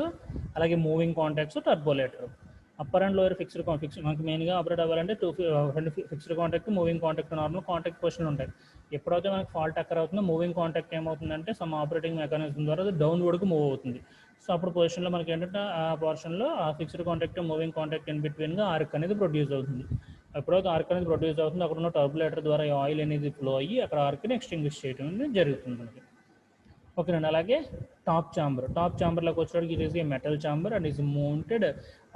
అలాగే moving contacts, turbulator. Upper and lower fixed మనకి మెయిన్గా ఆపరేట్ అవ్వాలంటే 2 fixed contact, moving contact, normal contact position ఉంటాయి. ఎప్పుడైతే మనకి ఫాల్ట్ అక్కర్ అవుతుందో మూవింగ్ కాంటాక్ట్ ఏమవుతుందంటే సమ్ ఆపరేటింగ్ మెకానిజం ద్వారా అది డౌన్వర్డ్కి మూవ్ అవుతుంది. సో అప్పుడు పొజిషన్లో మనకి ఏంటంటే ఆ పోర్షన్లో ఆ fixed contact, moving contact in బిట్వీన్గా ఆర్క్ అనేది ప్రొడ్యూస్ అవుతుంది. ఎప్పుడైతే ఆర్క్ అనేది ప్రొడ్యూస్ అవుతుందో అక్కడ ఉన్న టర్బులేటర్ ద్వారా ఆయిల్ అనేది ఫ్లో అయ్యి అక్కడ ఆర్క్ని ఎక్స్టింగ్విష్ చేయడం అనేది జరుగుతుంది మనకి. ఓకేనండి. అలాగే టాప్ ఛాంబర్లోకి వచ్చేటప్పటికి it is a metal chamber and is mounted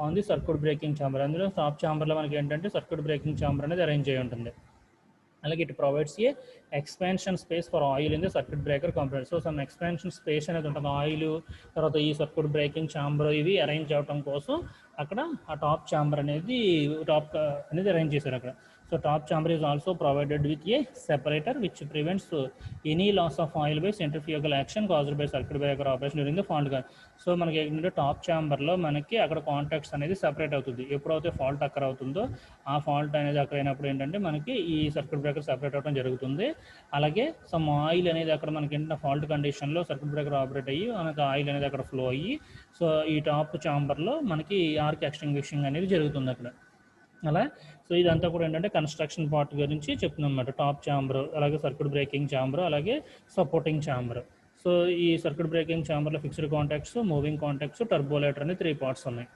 on the circuit breaking chamber. అందులో టాప్ ఛాంబర్లో మనకి ఏంటంటే సర్క్యూట్ బ్రేకింగ్ ఛాంబర్ అనేది అరేంజ్ అయి ఉంటుంది. అలాగే it provides A expansion space for oil in the circuit breaker component. So some expansion space అనేది ఉంటుంది ఆయిల్ తర్వాత ఈ సర్క్యూట్ బ్రేకింగ్ ఛాంబర్ ఇవి అరేంజ్ అవ్వడం కోసం అక్కడ ఆ టాప్ ఛాంబర్ అనేది అరేంజ్ చేశారు అక్కడ. So top chamber is also provided with a separator which prevents any loss of oil by centrifugal action caused by circuit breaker operation during the fault. So మనకి ఏంటంటే top ఛాంబర్లో మనకి అక్కడ contacts అనేది separate అవుతుంది. ఎప్పుడైతే ఫాల్ట్ అక్కర్ అవుతుందో ఆ ఫాల్ట్ అనేది అక్కడ అయినప్పుడు ఏంటంటే మనకి ఈ సర్క్యూట్ బ్రేకర్ సెపరేట్ అవ్వడం జరుగుతుంది. అలాగే సమ్ ఆయిల్ అనేది అక్కడ మనకి ఏంటంటే ఫాల్ట్ కండిషన్లో సర్క్యూట్ బ్రేకర్ ఆపరేట్ అయ్యి మనకి ఆయిల్ అనేది అక్కడ ఫ్లో అయ్యి సో ఈ టాప్ ఛాంబర్లో మనకి ఆర్క్ ఎక్స్టింగ్విషింగ్ అనేది జరుగుతుంది అక్కడ. అలా. సో ఇదంతా కూడా ఏంటంటే కన్స్ట్రక్షన్ పార్ట్ గురించి చెప్తున్నాం అన్నమాట. టాప్ ఛాంబర్, అలాగే సర్క్యూట్ బ్రేకింగ్ ఛాంబర్, అలాగే సపోర్టింగ్ ఛాంబర్. సో ఈ సర్క్యూట్ బ్రేకింగ్ ఛాంబర్లో fixed contacts, moving contacts, turbulator అని 3 పార్ట్స్ ఉన్నాయి.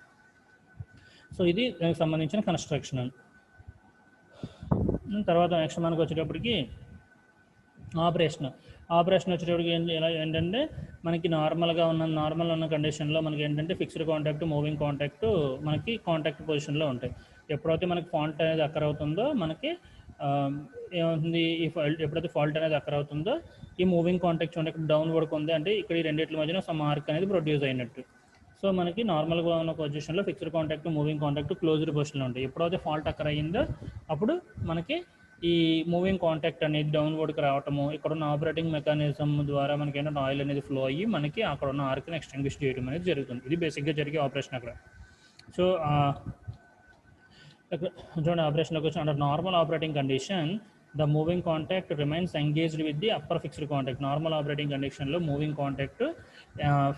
సో ఇది దానికి సంబంధించిన కన్స్ట్రక్షన్. తర్వాత నెక్స్ట్ మనకు వచ్చేటప్పటికి ఆపరేషన్ వచ్చేటప్పటికి ఎలా ఏంటంటే మనకి నార్మల్ ఉన్న కండిషన్లో మనకి ఏంటంటే ఫిక్స్డ్ కాంటాక్ట్, మూవింగ్ కాంటాక్ట్ మనకి కాంటాక్ట్ పొజిషన్లో ఉంటాయి. ఎప్పుడైతే మనకి ఫాల్ట్ అనేది అక్కర్ అవుతుందో మనకి ఏమవుతుంది, ఎప్పుడైతే ఫాల్ట్ అనేది అక్కర్ అవుతుందో ఈ మూవింగ్ కాంటాక్ట్ చూడండి ఇక్కడ డౌన్వర్డ్ ఉంది, అంటే ఇక్కడ ఈ రెండింటి మధ్యన సమ్ మార్క్ అనేది ప్రొడ్యూస్ అయినట్టు. సో మనకి నార్మల్గా ఉన్న పొజిషన్లో fixed contact, moving contact closed పొజిషన్లో ఉంటాయి. ఎప్పుడైతే ఫాల్ట్ అక్కర్ అయ్యిందో అప్పుడు మనకి ఈ మూవింగ్ కాంటాక్ట్ అనేది డౌన్వర్డ్కి రావటము, ఇక్కడ ఉన్న ఆపరేటింగ్ మెకానిజం ద్వారా మనకి ఏంటంటే ఆయిల్ అనేది ఫ్లో అయ్యి మనకి అక్కడ ఉన్న ఆర్క్ని ఎక్స్టింగ్విష్ చేయడం అనేది జరుగుతుంది. ఇది బేసిక్గా జరిగే ఆపరేషన్ అక్కడ. సో చూడండి ఆపరేషన్లోకి వచ్చి under normal operating condition the moving contact remains engaged with the upper fixed contact. Normal operating కండిషన్లో moving contact,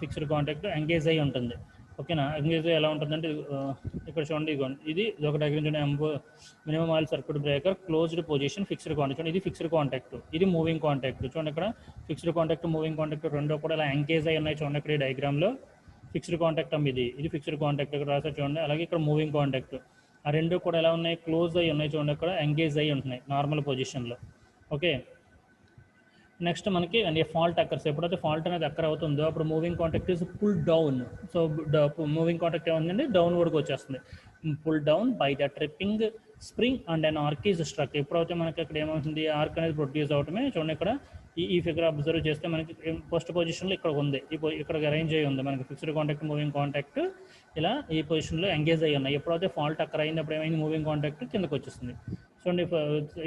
fixed contact engage అయ్యి ఉంటుంది. ఓకేనా, ఎంగేజ్ ఎలా ఉంటుందంటే ఇక్కడ చూడండి, ఇది ఒక డయాగ్రామ్ చూడండి. Minimum oil circuit breaker closed position fixed contact చూడండి, ఇది ఫిక్స్డ్ కాంటాక్ట్, ఇది మూవింగ్ కాంటాక్ట్. చూడండి ఇక్కడ ఫిక్స్డ్ కాంటాక్ట్, మూవింగ్ కాంటాక్ట్ రెండో కూడా ఇలా ఎంగేజ్ అయ్యి ఉన్నాయి. చూడండి ఇక్కడ ఈ డయాగ్రామ్లో ఫిక్స్డ్ కాంటాక్ట్ ఇది ఫిక్స్డ్ కాంటాక్ట్ ఇక్కడ రాసా చూడండి. అలాగే ఇక్కడ మూవింగ్ కాంటాక్ట్, ఆ రెండు కూడా ఎలా ఉన్నాయి, క్లోజ్ అయ్యి ఉన్నాయి. చూడండి ఇక్కడ ఎంగేజ్ అయ్యి ఉంటున్నాయి నార్మల్ పొజిషన్లో. ఓకే, నెక్స్ట్ మనకి ఫాల్ట్ అక్కర్స్, ఎప్పుడైతే ఫాల్ట్ అనేది అక్కర్ అవుతుందో అప్పుడు moving contact is pull down. So moving contact ఏముందండి, డౌన్వర్డ్కి వచ్చేస్తుంది. Pull down by the tripping spring and and arc is struck. ఎప్పుడైతే మనకి ఇక్కడ ఏమవుతుంది, ఆర్క్ అనేది ప్రొడ్యూస్ అవటమే. చూడండి ఇక్కడ ఈ ఫిగర్ అబ్జర్వ్ చేస్తే మనకి ఫస్ట్ పొజిషన్లో ఇక్కడ ఉంది, ఇక్కడ అరేంజ్ అయ్యి ఉంది మనకి ఫిక్స్డ్ కాంటాక్ట్, మూవింగ్ కాంటాక్ట్ ఇలా ఈ పొజిషన్లో ఎంగేజ్ అయ్యి ఉన్నాయి. ఎప్పుడైతే ఫాల్ట్ అక్కర్ అయినప్పుడు ఏమైంది, మూవింగ్ కాంటాక్ట్ కిందకు వచ్చేస్తుంది. చూడండి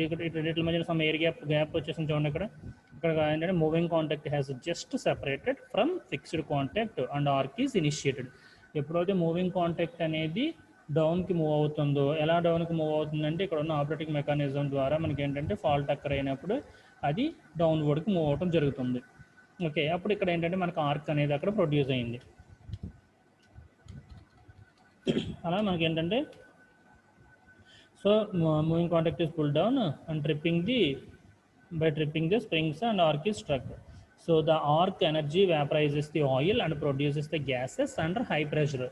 ఇక్కడ రెండింటి మధ్యన సమ్ ఎయిర్ గ్యాప్ వచ్చేసింది. చూడండి ఇక్కడ ఏంటంటే moving contact has just separated from fixed contact and arc is initiated. ఎప్పుడైతే మూవింగ్ కాంటాక్ట్ అనేది డౌన్కి మూవ్ అవుతుందో, ఎలా డౌన్కి మూవ్ అవుతుందంటే ఇక్కడ ఉన్న ఆపరేటింగ్ మెకానిజం ద్వారా మనకి ఏంటంటే ఫాల్ట్ అక్కర్ అయినప్పుడు అది డౌన్వర్డ్కి మూవ్ అవడం జరుగుతుంది. ఓకే, అప్పుడు ఇక్కడ ఏంటంటే మనకు ఆర్క్ అనేది అక్కడ ప్రొడ్యూస్ అయింది. అలా మనకి ఏంటంటే so moving contact is pull down and tripping the springs and arc is struck. So the arc energy vaporizes the oil and produces the gases under high pressure.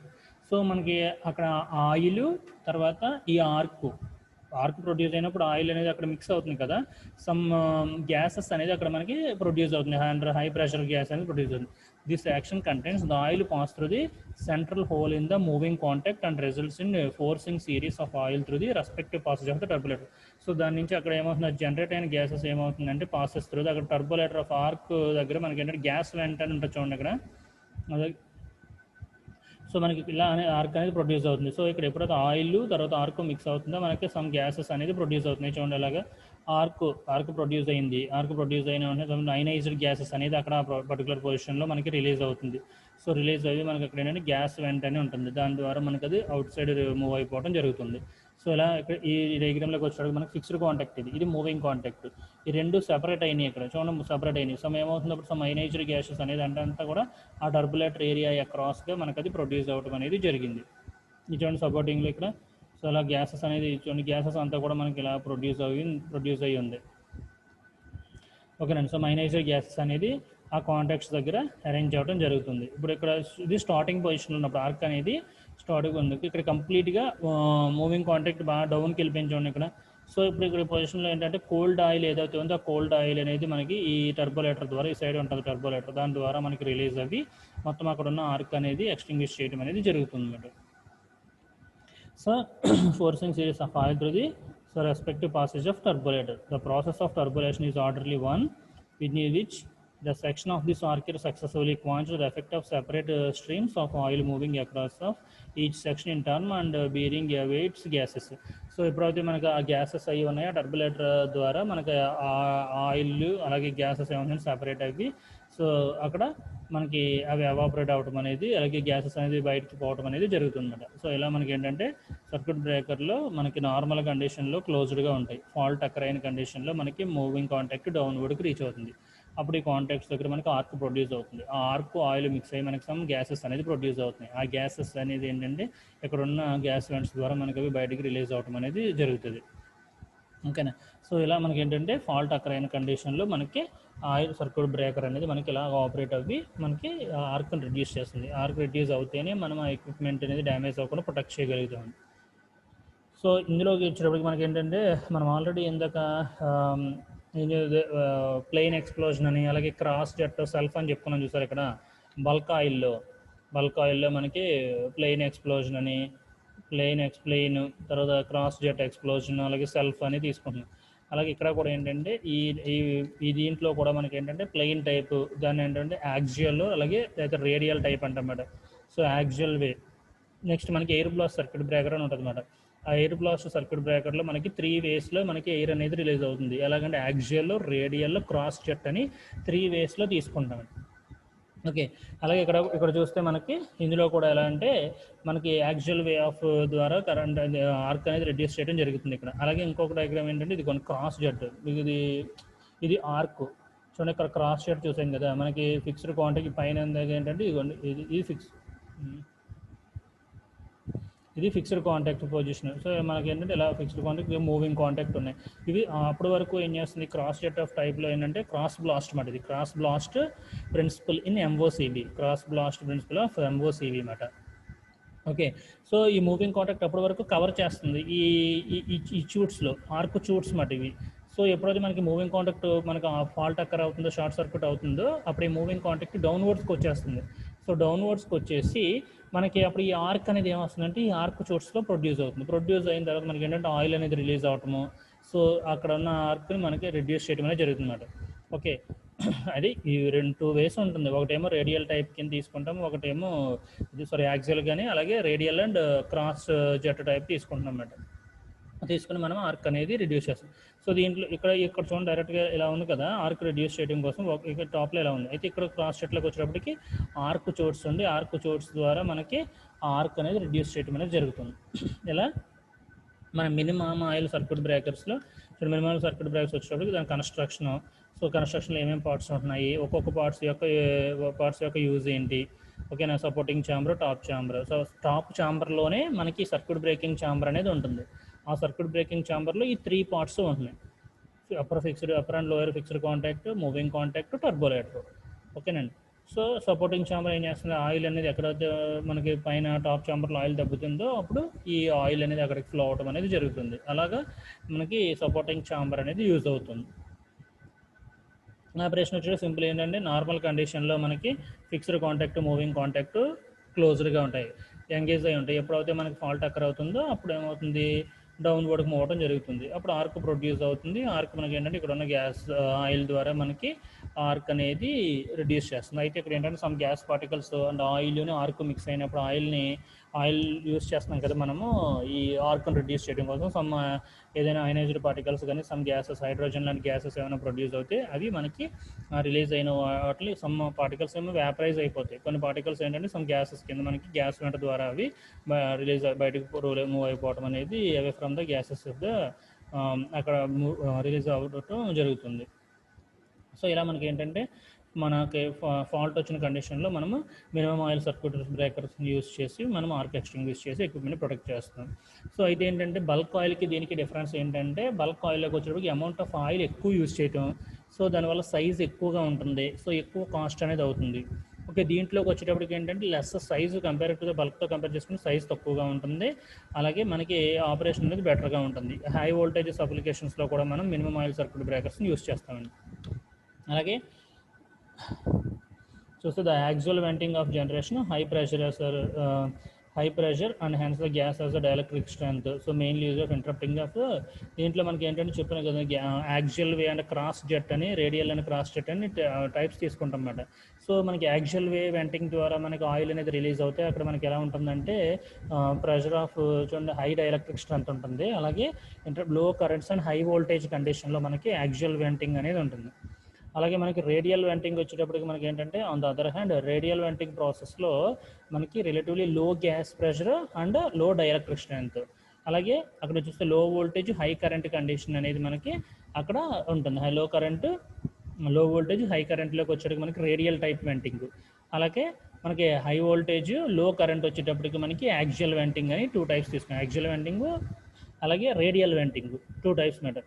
So మనకి అక్కడ oil తర్వాత ఈ arc produce అయినప్పుడు oil అనేది అక్కడ mix అవుతుంది కదా, some gases అనేది అక్కడ మనకి ప్రొడ్యూస్ అవుతుంది, అండర్ హై ప్రెషర్ గ్యాస్ అనేది ప్రొడ్యూస్ అవుతుంది. This action contains the oil pass through the central hole in the moving contact and results in forcing series of oil through the respective passage of the turbulator. So దాని నుంచి అక్కడ ఏమవుతుంది, generate అయిన gases ఏమవుతుందంటే passes through అక్కడ టర్బులేటర్ of arc దగ్గర మనకి ఏంటంటే గ్యాస్ వెంట అని ఉంటుంది చూడండి అక్కడ. సో మనకి ఇలా అనే ఆర్క్ అనేది ప్రొడ్యూస్ అవుతుంది. సో ఇక్కడ ఎప్పుడైతే ఆయిల్ తర్వాత ఆర్క్ మిక్స్ అవుతుందో మనకి సమ్ గ్యాసెస్ అనేది ప్రొడ్యూస్ అవుతున్నాయి. చూడండి అలాగా ఆర్క్ ప్రొడ్యూస్ అయింది. ఆర్క్ ప్రొడ్యూస్ అయిన వెంటనే అయనైజ్డ్ గ్యాసెస్ అనేది అక్కడ పర్టికులర్ పొజిషన్లో మనకి రిలీజ్ అవుతుంది. సో రిలీజ్ అయ్యి మనకి అక్కడ ఏంటంటే గ్యాస్ వెంటనే ఉంటుంది, దాని ద్వారా మనకి అది అవుట్ సైడ్ మూవ్ అయిపోవడం జరుగుతుంది. సో ఇలా ఇక్కడ ఈ డయాగ్రామ్లోకి వచ్చేటప్పుడు మనకి ఫిక్స్డ్ కాంటాక్ట్, ఇది మూవింగ్ కాంటాక్ట్, ఈ రెండు సెపరేట్ అయినాయి. ఇక్కడ చూడండి సెపరేట్ అయినాయి. సమ్ ఏమవుతుంది, అప్పుడు సమ్ అయనైజ్డ్ గ్యాసెస్ అనేది అంతా కూడా ఆ టర్బులేటర్ ఏరియా అక్రాస్గా మనకి అది ప్రొడ్యూస్ అవ్వడం అనేది జరిగింది. ఇది చూడండి సపోర్టింగ్లో ఇక్కడ. సో అలా గ్యాసెస్ అనేది చూడండి, గ్యాసెస్ అంతా కూడా మనకి ఇలా ప్రొడ్యూస్ అయ్యి ఉంది. ఓకేనండి. సో అయనైజ్డ్ గ్యాసెస్ అనేది ఆ కాంటాక్ట్స్ దగ్గర అరేంజ్ అవ్వడం జరుగుతుంది. ఇప్పుడు ఇక్కడ ఇది స్టార్టింగ్ పొజిషన్లో ఉన్నప్పుడు ఆర్క్ అనేది స్టార్టింగ్ ఉంది. ఇక్కడ కంప్లీట్గా మూవింగ్ కాంటాక్ట్ బాగా డౌన్కి వెళ్ళిపోయింది చూడండి ఇక్కడ. సో ఇప్పుడు ఇక్కడ పొజిషన్లో ఏంటంటే కోల్డ్ ఆయిల్ ఏదైతే ఉందో ఆ కోల్డ్ ఆయిల్ అనేది మనకి ఈ టర్బోలేటర్ ద్వారా, ఈ సైడ్ ఉంటుంది టర్బోలేటర్, దాని ద్వారా మనకి రిలీజ్ అవ్వి మొత్తం అక్కడ ఉన్న ఆర్క్ అనేది ఎక్స్టింగ్విష్ చేయడం అనేది జరుగుతుంది అన్నమాట. So forcing series of oil through the respective passage of turbulator. The process of turbulation is orderly one, in which the section of this arc successively quenches the effect of separate streams of oil moving across of each section in turn and bearing away its gases. So ఎప్పుడైతే మనకు ఆ gases అవి ఉన్నాయో టర్బులేటర్ ద్వారా మనకి oil అలాగే gases ఏమైనా separate అవి, సో అక్కడ మనకి అవి ఎవాపరేట్ అవ్వడం అనేది, అలాగే గ్యాసెస్ అనేది బయటకు పోవడం అనేది జరుగుతుందన్నమాట. సో ఇలా మనకి ఏంటంటే సర్క్యూట్ బ్రేకర్లో మనకి నార్మల్ కండిషన్లో క్లోజ్డ్గా ఉంటాయి. ఫాల్ట్ అక్కర్ అయిన కండిషన్లో మనకి మూవింగ్ కాంటాక్ట్ డౌన్వర్డ్కి రీచ్ అవుతుంది. అప్పుడు ఈ కాంటాక్ట్స్ దగ్గర మనకి ఆర్క్ ప్రొడ్యూస్ అవుతుంది. ఆ ఆర్క్ ఆయిల్ మిక్స్ అయ్యి మనకి సమ్ గ్యాసెస్ అనేది ప్రొడ్యూస్ అవుతున్నాయి. ఆ గ్యాసెస్ అనేది ఏంటంటే ఇక్కడ ఉన్న గ్యాస్ వెంట్స్ ద్వారా మనకి అవి బయటికి రిలీజ్ అవడం అనేది జరుగుతుంది. ఓకేనా. సో ఇలా మనకి ఏంటంటే ఫాల్ట్ అక్కర్ అయిన కండిషన్లో మనకి ఆయిల్ సర్క్యూట్ బ్రేకర్ అనేది మనకి ఇలా ఆపరేట్ అవ్వి మనకి ఆర్క్ని రిడ్యూస్ చేస్తుంది. ఆర్క్ రిడ్యూస్ అవుతేనే మనం ఆ ఎక్విప్మెంట్ అనేది డ్యామేజ్ అవ్వకుండా ప్రొటెక్ట్ చేయగలుగుతాం. సో ఇందులోకి వచ్చేటప్పటికి మనకి ఏంటంటే మనం ఆల్రెడీ ఇందాక ప్లెయిన్ ఎక్స్ప్లోజన్ అని, అలాగే క్రాస్ జెట్, సెల్ఫ్ అని చెప్పుకున్నాం చూసారు. ఇక్కడ బల్క్ ఆయిల్లో మనకి ప్లెయిన్ ఎక్స్ప్లోజన్ అని, ప్లెయిన్ తర్వాత క్రాస్ జెట్ ఎక్స్ప్లోజన్, అలాగే సెల్ఫ్ అని తీసుకుంటున్నాం. అలాగే ఇక్కడ కూడా ఏంటంటే ఈ దీంట్లో కూడా మనకి ఏంటంటే ప్లెయిన్ టైప్, దాన్ని ఏంటంటే యాక్సియల్, అలాగే లేదా రేడియల్ టైప్ అంటన్నమాట. సో యాక్సియల్ వే. నెక్స్ట్ మనకి ఎయిర్ బ్లాస్ట్ సర్క్యూట్ బ్రేకర్ అని ఉంటుంది అన్నమాట. ఆ ఎయిర్ బ్లాస్ట్ సర్క్యూట్ బ్రేకర్లో మనకి 3 వేస్లో మనకి ఎయిర్ అనేది రిలీజ్ అవుతుంది. ఎలాగంటే యాక్సియల్, రేడియల్, క్రాస్ జెట్ అని 3 వేస్లో తీసుకుంటాం. ఓకే. అలాగే ఇక్కడ చూస్తే మనకి ఇందులో కూడా ఎలా అంటే మనకి యాక్సియల్ వే ఆఫ్ ద్వారా కరెంట్ ఆర్క్ అనేది రెడ్యూస్ చేయడం జరుగుతుంది ఇక్కడ. అలాగే ఇంకొక డయాగ్రామ్ ఏంటంటే ఇది కొన్ని క్రాస్ జెట్, ఇది ఆర్క్ చూడండి. ఇక్కడ క్రాస్ జెట్ చూసాం కదా, మనకి ఫిక్స్డ్ క్వాంటిటీ పైన ఏంటంటే ఇది ఇది ఫిక్స్డ్ కాంటాక్ట్ పొజిషన్. సో మనకి ఏంటంటే ఇలా ఫిక్స్డ్ కాంటాక్ట్, మూవింగ్ కాంటాక్ట్ ఉన్నాయి. ఇవి అప్పటి వరకు ఏం చేస్తుంది, క్రాస్ జెట్ ఆఫ్ టైప్లో ఏంటంటే క్రాస్ బ్లాస్ట్ మాట. ఇది cross blast principle in MOCB, cross blast principle of MOCB మాట. ఓకే. సో ఈ మూవింగ్ కాంటాక్ట్ అప్పటి వరకు కవర్ చేస్తుంది ఈ చూట్స్లో, ఆర్క్ చూట్స్ మాట ఇవి. సో ఎప్పుడైతే మనకి మూవింగ్ కాంటాక్ట్ మనకి ఫాల్ట్ అక్కర్ అవుతుందో, షార్ట్ సర్క్యూట్ అవుతుందో, అప్పుడు ఈ మూవింగ్ కాంటాక్ట్ డౌన్వర్డ్స్కి వచ్చేస్తుంది. సో డౌన్వర్డ్స్కి వచ్చేసి మనకి అప్పుడు ఈ ఆర్క్ అనేది ఏమొస్తుందంటే ఈ ఆర్క్ చోట్స్లో ప్రొడ్యూస్ అవుతుంది. ప్రొడ్యూస్ అయిన తర్వాత మనకి ఏంటంటే ఆయిల్ అనేది రిలీజ్ అవటము, సో అక్కడ ఉన్న ఆర్క్ని మనకి రిడ్యూస్ చేయడం అనేది జరుగుతుంది అన్నమాట. ఓకే. అది ఈ 2 వేస్ ఉంటుంది. ఒకటేమో రేడియల్ టైప్ కింద తీసుకుంటాము, ఒకటేమో యాక్సియల్ కానీ, అలాగే radial and cross jet type తీసుకుంటున్నాం అన్నమాట. తీసుకుని మనం ఆర్క్ అనేది రిడ్యూస్ చేస్తాం. సో దీంట్లో ఇక్కడ చూడండి డైరెక్ట్గా ఇలా ఉంది కదా, ఆర్క్ రిడ్యూస్ చేయడం కోసం ఇక్కడ టాప్లో ఇలా ఉంది. అయితే ఇక్కడ క్రాస్ చెట్లోకి వచ్చేటప్పటికి ఆర్క్ చోట్స్ ఉంది. ఆర్క్ చోట్స్ ద్వారా మనకి ఆర్క్ అనేది రిడ్యూస్ చేయడం అనేది జరుగుతుంది. ఇలా మన మినిమం ఆయిల్ సర్క్యూట్ బ్రేకర్స్లో మినిమం సర్క్యూట్ బ్రేకర్స్ వచ్చేటప్పటికి దాని కన్స్ట్రక్షన్, సో కన్స్ట్రక్షన్లో ఏమేమి పార్ట్స్ ఉంటున్నాయి, ఒక్కొక్క పార్ట్స్ యొక్క యూజ్ ఏంటి, ఓకేనా. Supporting chamber, top chamber. So top ఛాంబర్లోనే మనకి సర్క్యూట్ బ్రేకింగ్ ఛాంబర్ అనేది ఉంటుంది. ఆ సర్క్యూట్ బ్రేకింగ్ ఛాంబర్లో ఈ 3 పార్ట్స్ ఉంటున్నాయి. Upper and lower fixed contact, moving contact, turbulator. ఓకేనండి. సో సపోర్టింగ్ ఛాంబర్ ఏం చేస్తుంది, ఆయిల్ అనేది ఎక్కడైతే మనకి పైన టాప్ ఛాంబర్లో ఆయిల్ దెబ్బతిందో అప్పుడు ఈ ఆయిల్ అనేది అక్కడికి ఫ్లో అవడం అనేది జరుగుతుంది. అలాగా మనకి సపోర్టింగ్ ఛాంబర్ అనేది యూజ్ అవుతుంది. ఆపరేషన్ వచ్చేసి సింపుల్ ఏంటంటే నార్మల్ కండిషన్లో మనకి ఫిక్స్డ్ కాంటాక్ట్, మూవింగ్ కాంటాక్ట్ క్లోజ్డ్గా ఉంటాయి, ఎంగేజ్ అయి ఉంటాయి. ఎప్పుడైతే మనకి ఫాల్ట్ అక్కర్ అవుతుందో అప్పుడు ఏమవుతుంది, డౌన్వర్డ్కి మూవ్ అవడం జరుగుతుంది. అప్పుడు ఆర్క్ ప్రొడ్యూస్ అవుతుంది. ఆర్క్ మనకి ఏంటంటే ఇక్కడ ఉన్న గ్యాస్ ఆయిల్ ద్వారా మనకి ఆర్క్ అనేది రిడ్యూస్ చేస్తుంది. అయితే ఇక్కడ ఏంటంటే సమ్ గ్యాస్ పార్టికల్స్ అండ్ ఆయిల్ని ఆర్క్ మిక్స్ అయినప్పుడు ఆయిల్ యూస్ చేస్తున్నాం కదా మనము ఈ ఆర్క్ని రిడ్యూస్ చేయడం కోసం. సమ్ ఏదైనా అయనైజ్డ్ పార్టికల్స్ కానీ సమ్ గ్యాసెస్, హైడ్రోజన్ లాంటి గ్యాసెస్ ఏమైనా ప్రొడ్యూస్ అవుతాయి, అవి మనకి రిలీజ్ అయిన వాటిని సమ్ పార్టికల్స్ ఏమో వ్యాపరైజ్ అయిపోతాయి. కొన్ని పార్టికల్స్ ఏంటంటే సమ్ గ్యాసెస్ కింద మనకి గ్యాస్ వెంట ద్వారా అవి బయటకు మూవ్ అయిపోవడం అనేది away from the gases of the అక్కడ రిలీజ్ అవ్వడం జరుగుతుంది. సో ఇలా మనకి ఏంటంటే మనకి ఫాల్ట్ వచ్చిన కండిషన్లో మనము మినిమం ఆయిల్ సర్క్యూట్ బ్రేకర్స్ని యూస్ చేసి మనం ఆర్క్ ఎక్స్టింగ్విష్ చేసి ఎక్విప్మెంట్ని ప్రొటెక్ట్ చేస్తాం. సో అయితే ఏంటంటే బల్క్ ఆయిల్కి దీనికి డిఫరెన్స్ ఏంటంటే బల్క్ ఆయిల్లోకి వచ్చేటప్పటికి అమౌంట్ ఆఫ్ ఆయిల్ ఎక్కువ యూజ్ చేయటం, సో దానివల్ల సైజ్ ఎక్కువగా ఉంటుంది, సో ఎక్కువ కాస్ట్ అనేది అవుతుంది. ఓకే. దీంట్లోకి వచ్చేటప్పటికి ఏంటంటే less size compare to the బల్క్తో కంపేర్ చేసుకుని సైజ్ తక్కువగా ఉంటుంది, అలాగే మనకి ఆపరేషన్ అనేది బెటర్గా ఉంటుంది. హై వోల్టేజెస్ అప్లికేషన్స్లో కూడా మనం మినిమం ఆయిల్ సర్క్యూట్ బ్రేకర్స్ని యూస్ చేస్తామండి. అలాగే చూస్తే the actual venting of generation high pressure and hence the gas as the dielectric strength. So mainly use of interrupting of దీంట్లో మనకి ఏంటంటే చెప్పిన కదా actual way and cross jet అని, రేడియల్ అండ్ క్రాస్ జెట్ అని టైప్స్ తీసుకుంటాం అన్నమాట. So మనకి యాక్చువల్ వే వెంటింగ్ ద్వారా మనకి ఆయిల్ అనేది రిలీజ్ అవుతాయి. అక్కడ మనకి ఎలా ఉంటుందంటే ప్రెషర్ ఆఫ్ చూడండి హై డైఎలక్ట్రిక్ స్ట్రెంత్ ఉంటుంది. అలాగే లో కరెంట్స్ అండ్ హై వోల్టేజ్ కండిషన్లో మనకి యాక్చువల్ వెంటింగ్ అనేది ఉంటుంది. అలాగే మనకి రేడియల్ వెంటింగ్ వచ్చేటప్పటికి మనకి ఏంటంటే on the other hand radial venting ప్రాసెస్లో మనకి రిలేటివ్లీ లో గ్యాస్ ప్రెషర్ అండ్ లో డైఎలక్ట్రిక్ స్ట్రెంత్, అలాగే అక్కడ చూస్తే లో వోల్టేజ్ హై కరెంట్ కండిషన్ అనేది మనకి అక్కడ ఉంటుంది. లో కరెంట్ లో వోల్టేజ్ హై కరెంట్లోకి వచ్చేటప్పుడు మనకి రేడియల్ టైప్ వెంటింగ్, అలాగే మనకి హై వోల్టేజ్ లో కరెంట్ వచ్చేటప్పటికి మనకి యాక్సియల్ వెంటింగ్ అని 2 టైప్స్ తీసుకున్నాం. యాక్సియల్ వెంటింగ్ అలాగే రేడియల్ వెంటింగ్ 2 టైప్స్ మాట.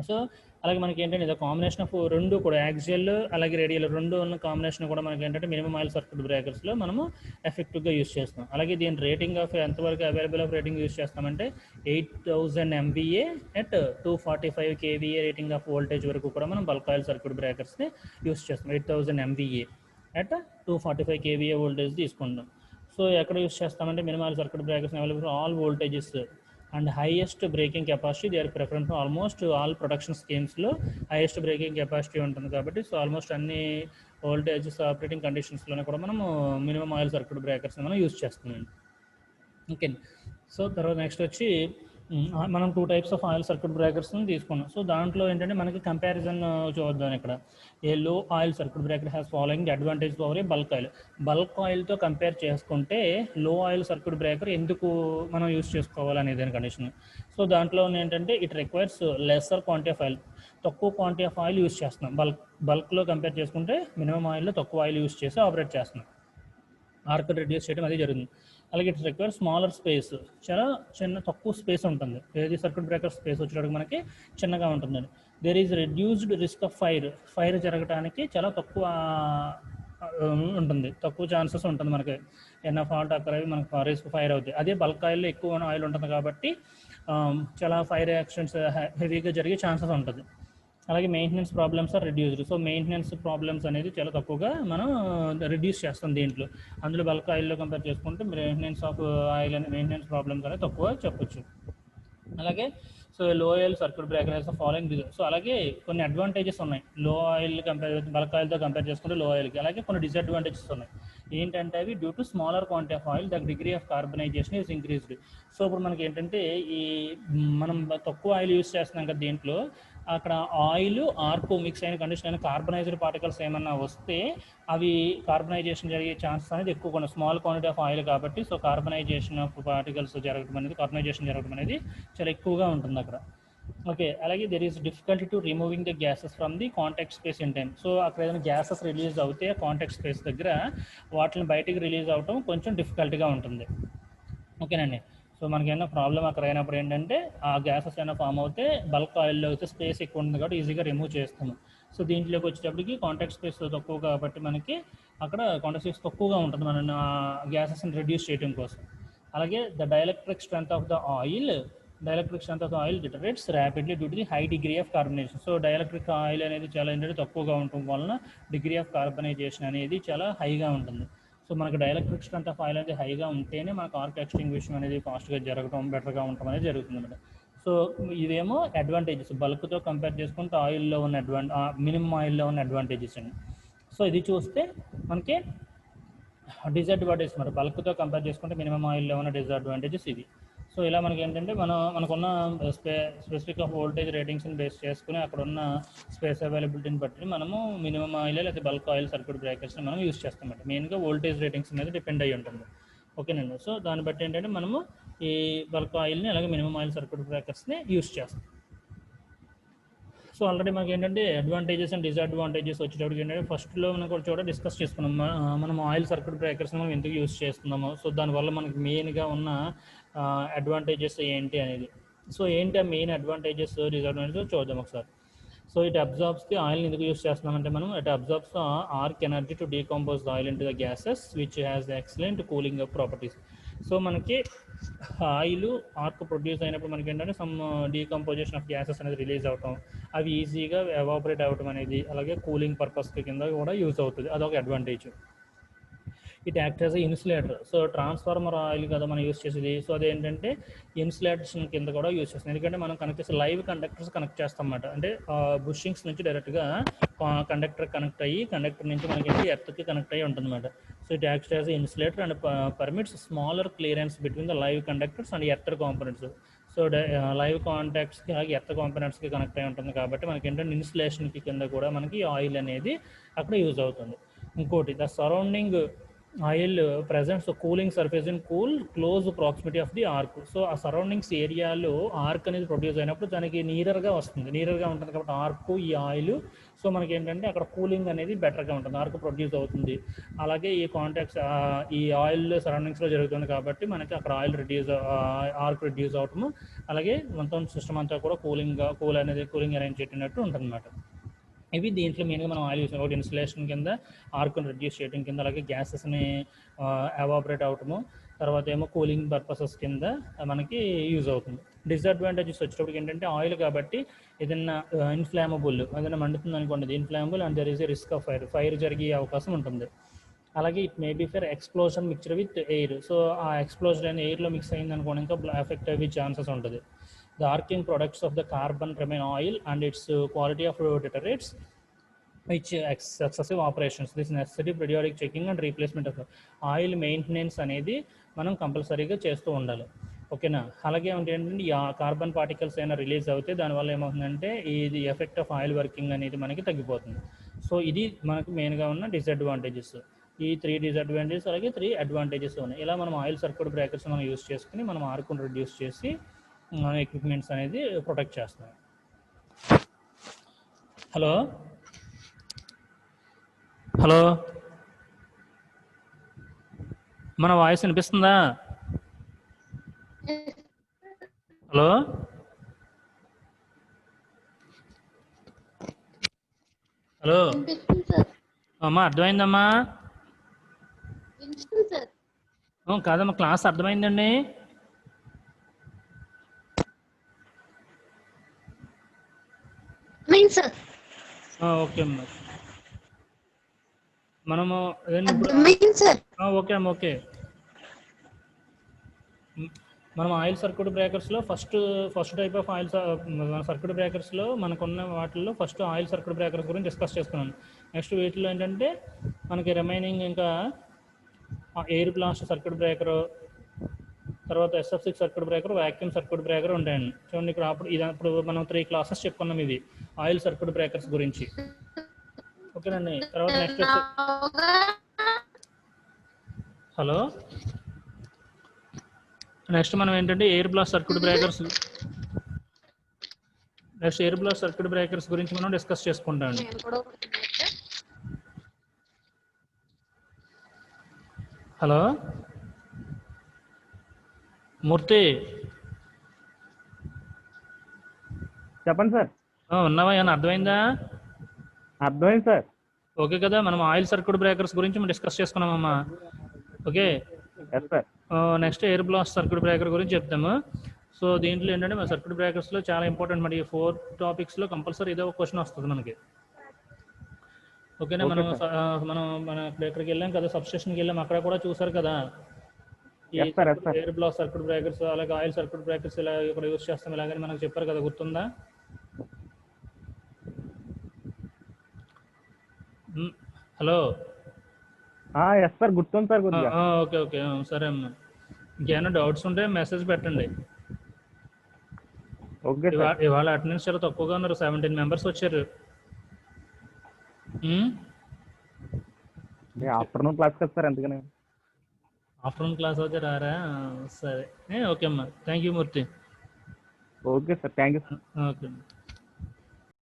సో అలాగే మనకి ఏంటంటే ఇది కాంబినేషన్ ఆఫ్ రెండు కూడా యాక్సియల్ అలాగే రేడియల్ రెండు ఉన్న కాంబినేషన్ కూడా మనకి ఏంటంటే మినిమం ఆయిల్ సర్క్యూట్ బ్రేకర్స్లో మనము ఎఫెక్టివ్గా యూస్ చేస్తాం. అలాగే దీని రేటింగ్ ఆఫ్ ఎంతవరకు అవైలబుల్ ఆఫ్ రేటింగ్ యూస్ చేస్తామంటే 8000 MVA at 245 kVA rating of voltage వరకు కూడా మనం బల్క్ ఆయిల్ సర్క్యూట్ బ్రేకర్స్ని యూస్ చేస్తాం. 8000 MVA అట్ 245 kVA వోల్టేజ్ తీసుకుంటాం. సో ఎక్కడ యూస్ చేస్తామంటే minimum oil circuit breakers available all voltages and highest breaking capacity they are preference almost all production స్కీమ్స్లో హైయెస్ట్ బ్రేకింగ్ కెపాసిటీ ఉంటుంది కాబట్టి సో ఆల్మోస్ట్ అన్ని వోల్టేజెస్ ఆపరేటింగ్ కండిషన్స్లోనే కూడా మనం మినిమం ఆయిల్ సర్క్యూట్ బ్రేకర్స్ని మనం యూజ్ చేస్తున్నాం. ఓకే. సో తర్వాత నెక్స్ట్ వచ్చి మనం 2 టైప్స్ ఆఫ్ ఆయిల్ సర్క్యూట్ బ్రేకర్స్ని తీసుకున్నాం. సో దాంట్లో ఏంటంటే మనకి కంపారిజన్ చూద్దాం. ఇక్కడ ఏ లో oil circuit breaker has following advantage over a bulk oil. Bulk ఆయిల్తో కంపేర్ చేసుకుంటే లో ఆయిల్ సర్క్యూట్ బ్రేకర్ ఎందుకు మనం యూజ్ చేసుకోవాలనేది దాని కండిషన్. సో దాంట్లో ఏంటంటే it requires lesser quantity of oil, తక్కువ క్వాంటిటీ ఆఫ్ ఆయిల్ యూజ్ చేస్తున్నాం. బల్క్లో కంపేర్ చేసుకుంటే మినిమం ఆయిల్లో తక్కువ ఆయిల్ యూజ్ చేసి ఆపరేట్ చేస్తున్నాం. ఆర్క్ రెడ్యూస్ చేయడం అది జరుగుతుంది. అలాగే ఇట్స్ రిక్వైర్ స్మాలర్ స్పేస్, చాలా తక్కువ స్పేస్ ఉంటుంది. ఏది సర్క్యూట్ బ్రేకర్ స్పేస్ వచ్చేటప్పుడు మనకి చిన్నగా ఉంటుందండి. There is reduced risk of fire జరగడానికి చాలా తక్కువ ఉంటుంది, తక్కువ ఛాన్సెస్ ఉంటుంది. మనకి ఏమైనా ఫాల్ట్ అక్కడ మనకు రిస్క్ ఫైర్ అవుతాయి. అదే బల్క్ ఆయిల్లో ఎక్కువ ఆయిల్ ఉంటుంది కాబట్టి చాలా ఫైర్ యాక్సిడెంట్స్ హెవీగా జరిగే ఛాన్సెస్ ఉంటుంది. అలాగే maintenance problems are reduced. So maintenance problems అనేది చాలా తక్కువగా మనం రిడ్యూస్ చేస్తాం దీంట్లో. అందులో బల్క్ ఆయిల్లో కంపేర్ చేసుకుంటే మెయింటెనెన్స్ ఆఫ్ ఆయిల్ అనే మెయింటెనెన్స్ ప్రాబ్లమ్స్ అనేది తక్కువ చెప్పొచ్చు. అలాగే so low oil circuit breaker has following. So అలాగే కొన్ని అడ్వాంటేజెస్ ఉన్నాయి లో ఆయిల్ బల్క్ ఆయిల్తో కంపేర్ చేసుకుంటే లో ఆయిల్కి. అలాగే కొన్ని డిసడ్వాంటేజెస్ ఉన్నాయి. ఏంటంటే అవి due to smaller quantity of oil the degree of carbonisation is increased. So ఇప్పుడు మనకి ఏంటంటే ఈ మనం తక్కువ ఆయిల్ యూస్ చేస్తున్నాం కదా, దీంట్లో అక్కడ ఆయిల్ ఆర్క్ మిక్స్ అయిన కండిషన్ అయిన కార్బనైజ్డ్ పార్టికల్స్ ఏమన్నా వస్తే అవి కార్బనైజేషన్ జరిగే ఛాన్సెస్ అనేది ఎక్కువ ఉన్నాయి. స్మాల్ క్వాంటిటీ ఆఫ్ ఆయిల్ కాబట్టి so carbonisation of particles carbonisation జరగడం అనేది చాలా ఎక్కువగా ఉంటుంది అక్కడ. ఓకే. అలాగే there is difficulty to removing the gases from the contact space in time. So అక్కడ ఏదైనా గ్యాసెస్ రిలీజ్ అవుతే కాంటాక్ట్ స్పేస్ దగ్గర వాటిని బయటికి రిలీజ్ అవడం కొంచెం డిఫికల్ట్గా ఉంటుంది. ఓకేనండి. సో మనకి ఏమైనా ప్రాబ్లం అక్కడ అయినప్పుడు ఏంటంటే ఆ గ్యాసెస్ అయినా ఫామ్ అవుతే బల్క్ ఆయిల్లో అయితే స్పేస్ ఎక్కువ ఉంటుంది కాబట్టి ఈజీగా రిమూవ్ చేస్తాము. సో దీంట్లోకి వచ్చేటప్పటికి కాంటాక్ట్ స్పేస్ తక్కువ కాబట్టి మనకి అక్కడ కాంటాక్ట్ స్పేస్ తక్కువగా ఉంటుంది మన గ్యాసెస్ని రిడ్యూస్ చేయడం కోసం. అలాగే the dielectric strength of the oil deteriorates rapidly due to the high degree of carbonisation. So dielectric oil అనేది చాలా ఏంటంటే తక్కువగా ఉండటం వలన డిగ్రీ ఆఫ్ కార్బనైజేషన్ అనేది చాలా హైగా ఉంటుంది. సో మనకు డైఎలక్ట్రిక్ స్ట్రెంత్ ఆఫ్ ఆయిల్ అనేది హైగా ఉంటేనే మనకు ఆర్క్ ఎక్స్టింగ్విషన్ అనేది ఫాస్ట్గా జరగడం బెటర్గా ఉండటం అనేది జరుగుతుంది అన్నమాట. సో ఇవేమో అడ్వాంటేజెస్ బల్క్తో కంపేర్ చేసుకుంటే ఆయిల్లో ఉన్న మినిమం ఆయిల్లో ఉన్న అడ్వాంటేజెస్ అండి. సో ఇది చూస్తే మనకి డిసడ్వాంటేజ్ మరి బల్క్తో కంపేర్ చేసుకుంటే మినిమం ఆయిల్లో ఉన్న డిసడ్వాంటేజెస్ ఇది. సో ఇలా మనకి ఏంటంటే మనకున్న స్పెసిఫిక్ ఆఫ్ వోల్టేజ్ రేటింగ్స్ని బేస్ చేసుకుని అక్కడ ఉన్న స్పేస్ అవైలబిలిటీని బట్టి మనము మినిమం ఆయిల్ లేదా బల్క్ ఆయిల్ సర్క్యూట్ బ్రేకర్స్ని మనం యూస్ చేస్తామంట. మెయిన్గా వోల్టేజ్ రేటింగ్స్ మీద డిపెండ్ అయ్యి ఉంటుంది. ఓకేనండి. సో దాన్ని బట్టి ఏంటంటే మనము ఈ బల్క్ ఆయిల్ని అలాగే మినిమం ఆయిల్ సర్క్యూట్ బ్రేకర్స్ని యూస్ చేస్తాం. సో ఆల్రెడీ మనకి ఏంటంటే అడ్వాంటేజెస్ అండ్ డిసడ్వాంటేజెస్ వచ్చేటప్పుడు ఏంటంటే ఫస్ట్లో మనం కూడా చూడ డిస్కస్ చేసుకున్నాం. మనం ఆయిల్ సర్క్యూట్ బ్రేకర్స్ని మనం ఎందుకు యూస్ చేస్తున్నామో, సో దానివల్ల మనకి మెయిన్గా ఉన్న అడ్వాంటేజెస్ ఏంటి అనేది. సో ఏంటి ఆ మెయిన్ అడ్వాంటేజెస్ డిసడ్వాంటేజెస్ చూద్దాం ఒకసారి. సో ఇట్ అబ్జార్బ్స్ ది ఆయిల్ని ఎందుకు యూస్ చేస్తున్నామంటే మనం it absorbs arc energy to decompose the oil into the gases which has excellent cooling properties. So మనకి ఆయిల్ ఆర్క్ ప్రొడ్యూస్ అయినప్పుడు మనకి ఏంటంటే సమ్ డీకంపోజిషన్ ఆఫ్ గ్యాసెస్ అనేది రిలీజ్ అవటం, అవి ఈజీగా ఎవాపరేట్ అవ్వటం అనేది, అలాగే కూలింగ్ పర్పస్ కింద కూడా యూజ్ అవుతుంది. అదొక advantage. It act as insulator. So transformer oil కదా మనం యూస్ చేసేది. సో అదేంటంటే ఇన్సులేషన్ కింద కూడా యూస్ చేస్తాం. ఎందుకంటే మనం కనెక్ట్ చేస్తే లైవ్ కండక్టర్స్ కనెక్ట్ చేస్తాం అన్నమాట. అంటే బుషింగ్స్ నుంచి డైరెక్ట్గా కండక్టర్ కనెక్ట్ అయ్యి కండక్టర్ నుంచి మనకి ఎర్త్కి కనెక్ట్ అయ్యి ఉంటుంది అన్నమాట. So it act as insulator and permits smaller clearance between the live conductors and earth components. So live కాంటాక్ట్స్కి అలాగే ఎర్త్ కాంపోనెంట్స్కి కనెక్ట్ అయి ఉంటుంది కాబట్టి మనకి ఏంటంటే ఇన్సులేషన్కి కింద కూడా మనకి ఆయిల్ అనేది అక్కడ యూజ్ అవుతుంది. ఇంకోటి the surrounding oil presents a cooling surface in cool close proximity of the arc. So ఆ సరౌండింగ్స్ ఏరియాలో ఆర్క్ అనేది ప్రొడ్యూస్ అయినప్పుడు దానికి నీరర్గా వస్తుంది, నీరర్గా ఉంటుంది కాబట్టి ఆర్క్ ఈ ఆయిల్. సో మనకి ఏంటంటే అక్కడ కూలింగ్ అనేది బెటర్గా ఉంటుంది, ఆర్క్ ప్రొడ్యూస్ అవుతుంది. అలాగే ఈ కాంటాక్ట్స్ ఈ ఆయిల్ సరౌండింగ్స్లో జరుగుతుంది కాబట్టి మనకి అక్కడ ఆయిల్ ఆర్క్ రిడ్యూస్ అవటము, అలాగే మొత్తం సిస్టమ్ అంతా కూడా కూల్ అరేంజ్ చేసినట్టు ఉంటుంది అన్నమాట. ఇవి దీంట్లో మెయిన్గా మనం ఆయిల్ యూస్ ఒకటి ఇన్సులేషన్ కింద, ఆర్క్ని రిడ్యూస్ చేయడం కింద, అలాగే గ్యాసెస్ని ఎవాపరేట్ అవటము, తర్వాత ఏమో కూలింగ్ పర్పసెస్ కింద మనకి యూజ్ అవుతుంది. డిసడ్వాంటేజెస్ వచ్చేటప్పటికి ఏంటంటే ఆయిల్ కాబట్టి ఏదైనా ఇన్ఫ్లామబుల్ ఏదైనా మండుతుంది అనుకోండి, inflammable and there is a risk of fire జరిగే అవకాశం ఉంటుంది. అలాగే it may be for explosion mixture with air. So ఆ ఎక్స్ప్లోజన్ అయిన ఎయిర్లో మిక్స్ అయింది అనుకోండి ఇంకా ఎఫెక్ట్ అయ్యే ఛాన్సెస్ ఉంటుంది. The arcing products of the carbon remain oil and its quality of deteriorates which excessive operations. This necessary periodic checking and replacement of oil maintenance అనేది మనం కంపల్సరీగా చేస్తూ ఉండాలి. ఓకేనా. అలాగే ఏంటంటే ఈ కార్బన్ పార్టికల్స్ అయినా రిలీజ్ అవుతే దానివల్ల ఏమవుతుందంటే ఇది ఎఫెక్ట్ ఆఫ్ ఆయిల్ వర్కింగ్ అనేది మనకి తగ్గిపోతుంది. సో ఇది మనకు మెయిన్గా ఉన్న డిసడ్వాంటేజెస్. ఈ 3 డిసడ్వాంటేజెస్ అలాగే 3 అడ్వాంటేజెస్ ఉన్నాయి. ఇలా మనం ఆయిల్ సర్క్యూట్ బ్రేకర్స్ మనం యూస్ చేసుకుని మనం ఆర్కును రిడ్యూస్ చేసి మన ఎక్విప్మెంట్స్ అనేది ప్రొటెక్ట్ చేస్తాం. హలో హలో మన వాయిస్ వినిపిస్తుందా? హలో హలో అమ్మా అర్థమైందమ్మా? కాదమ్మా క్లాస్ అర్థమైందండి. ఓకే అమ్మా, మనము ఓకే అమ్మా ఓకే. మనం ఆయిల్ సర్క్యూట్ బ్రేకర్స్లో first type of oil circuit బ్రేకర్స్లో మనకున్న వాటిల్లో ఫస్ట్ ఆయిల్ సర్క్యూట్ బ్రేకర్స్ గురించి డిస్కస్ చేసుకున్నాను. నెక్స్ట్ వీటిలో ఏంటంటే మనకి రిమైనింగ్ ఇంకా ఎయిర్ బ్లాస్ట్ సర్క్యూట్ బ్రేకరు, తర్వాత SF6 circuit breaker, vacuum circuit breaker ఉంటాయండి. చూడండి ఇక్కడ ఇప్పుడు మనం 3 క్లాసెస్ చెప్పుకున్నాం ఇది ఆయిల్ సర్క్యూట్ బ్రేకర్స్ గురించి. ఓకేనండి. తర్వాత నెక్స్ట్ హలో నెక్స్ట్ మనం ఏంటంటే ఎయిర్ బ్లాస్ట్ సర్క్యూట్ బ్రేకర్స్ గురించి మనం డిస్కస్ చేసుకుంటాం. హలో మూర్తి చెప్పండి సార్. ఉన్నావా? ఏమన్నా అర్థమైందా? అర్థమైంది సార్. ఓకే కదా. మనం ఆయిల్ సర్క్యూట్ బ్రేకర్స్ గురించి మనం డిస్కస్ చేసుకున్నామమ్మా. Okay. Next air blast circuit breaker గురించి చెప్తాము. సో దీంట్లో ఏంటంటే మన సర్క్యూట్ బ్రేకర్స్లో చాలా ఇంపార్టెంట్ మరి 4 టాపిక్స్లో కంపల్సరీ ఏదో ఒక క్వశ్చన్ వస్తుంది మనకి. ఓకేనా. మనం ఎక్కడికి వెళ్ళాం కదా, సబ్స్టేషన్కి వెళ్ళాం, అక్కడ కూడా చూసారు కదా ఈ ఎయిర్ బ్లాస్ట్ సర్క్యూట్ బ్రేకర్స్ అలాగే ఆయిల్ సర్క్యూట్ బ్రేకర్స్ ఇలా ఇక్కడ యూస్ చేస్తాం ఇలాగని మనకు చెప్పారు కదా, గుర్తుందా? హలో సార్ గుర్తుంది సార్. ఓకే ఓకే సరే అమ్మా. ఇంకేమైనా డౌట్స్ ఉంటే మెసేజ్ పెట్టండి. ఇవాళ అటెండెన్స్ చాలా తక్కువగా ఉన్నారు, 17 మెంబర్స్ వచ్చారు. ఆఫ్టర్నూన్ క్లాస్ కదా సార్, అందుకని. ఆఫ్టర్నూన్ క్లాస్ అయితే రారా? సరే ఓకే అమ్మా. Thank you Murthy. Okay sir, thank you. Okay.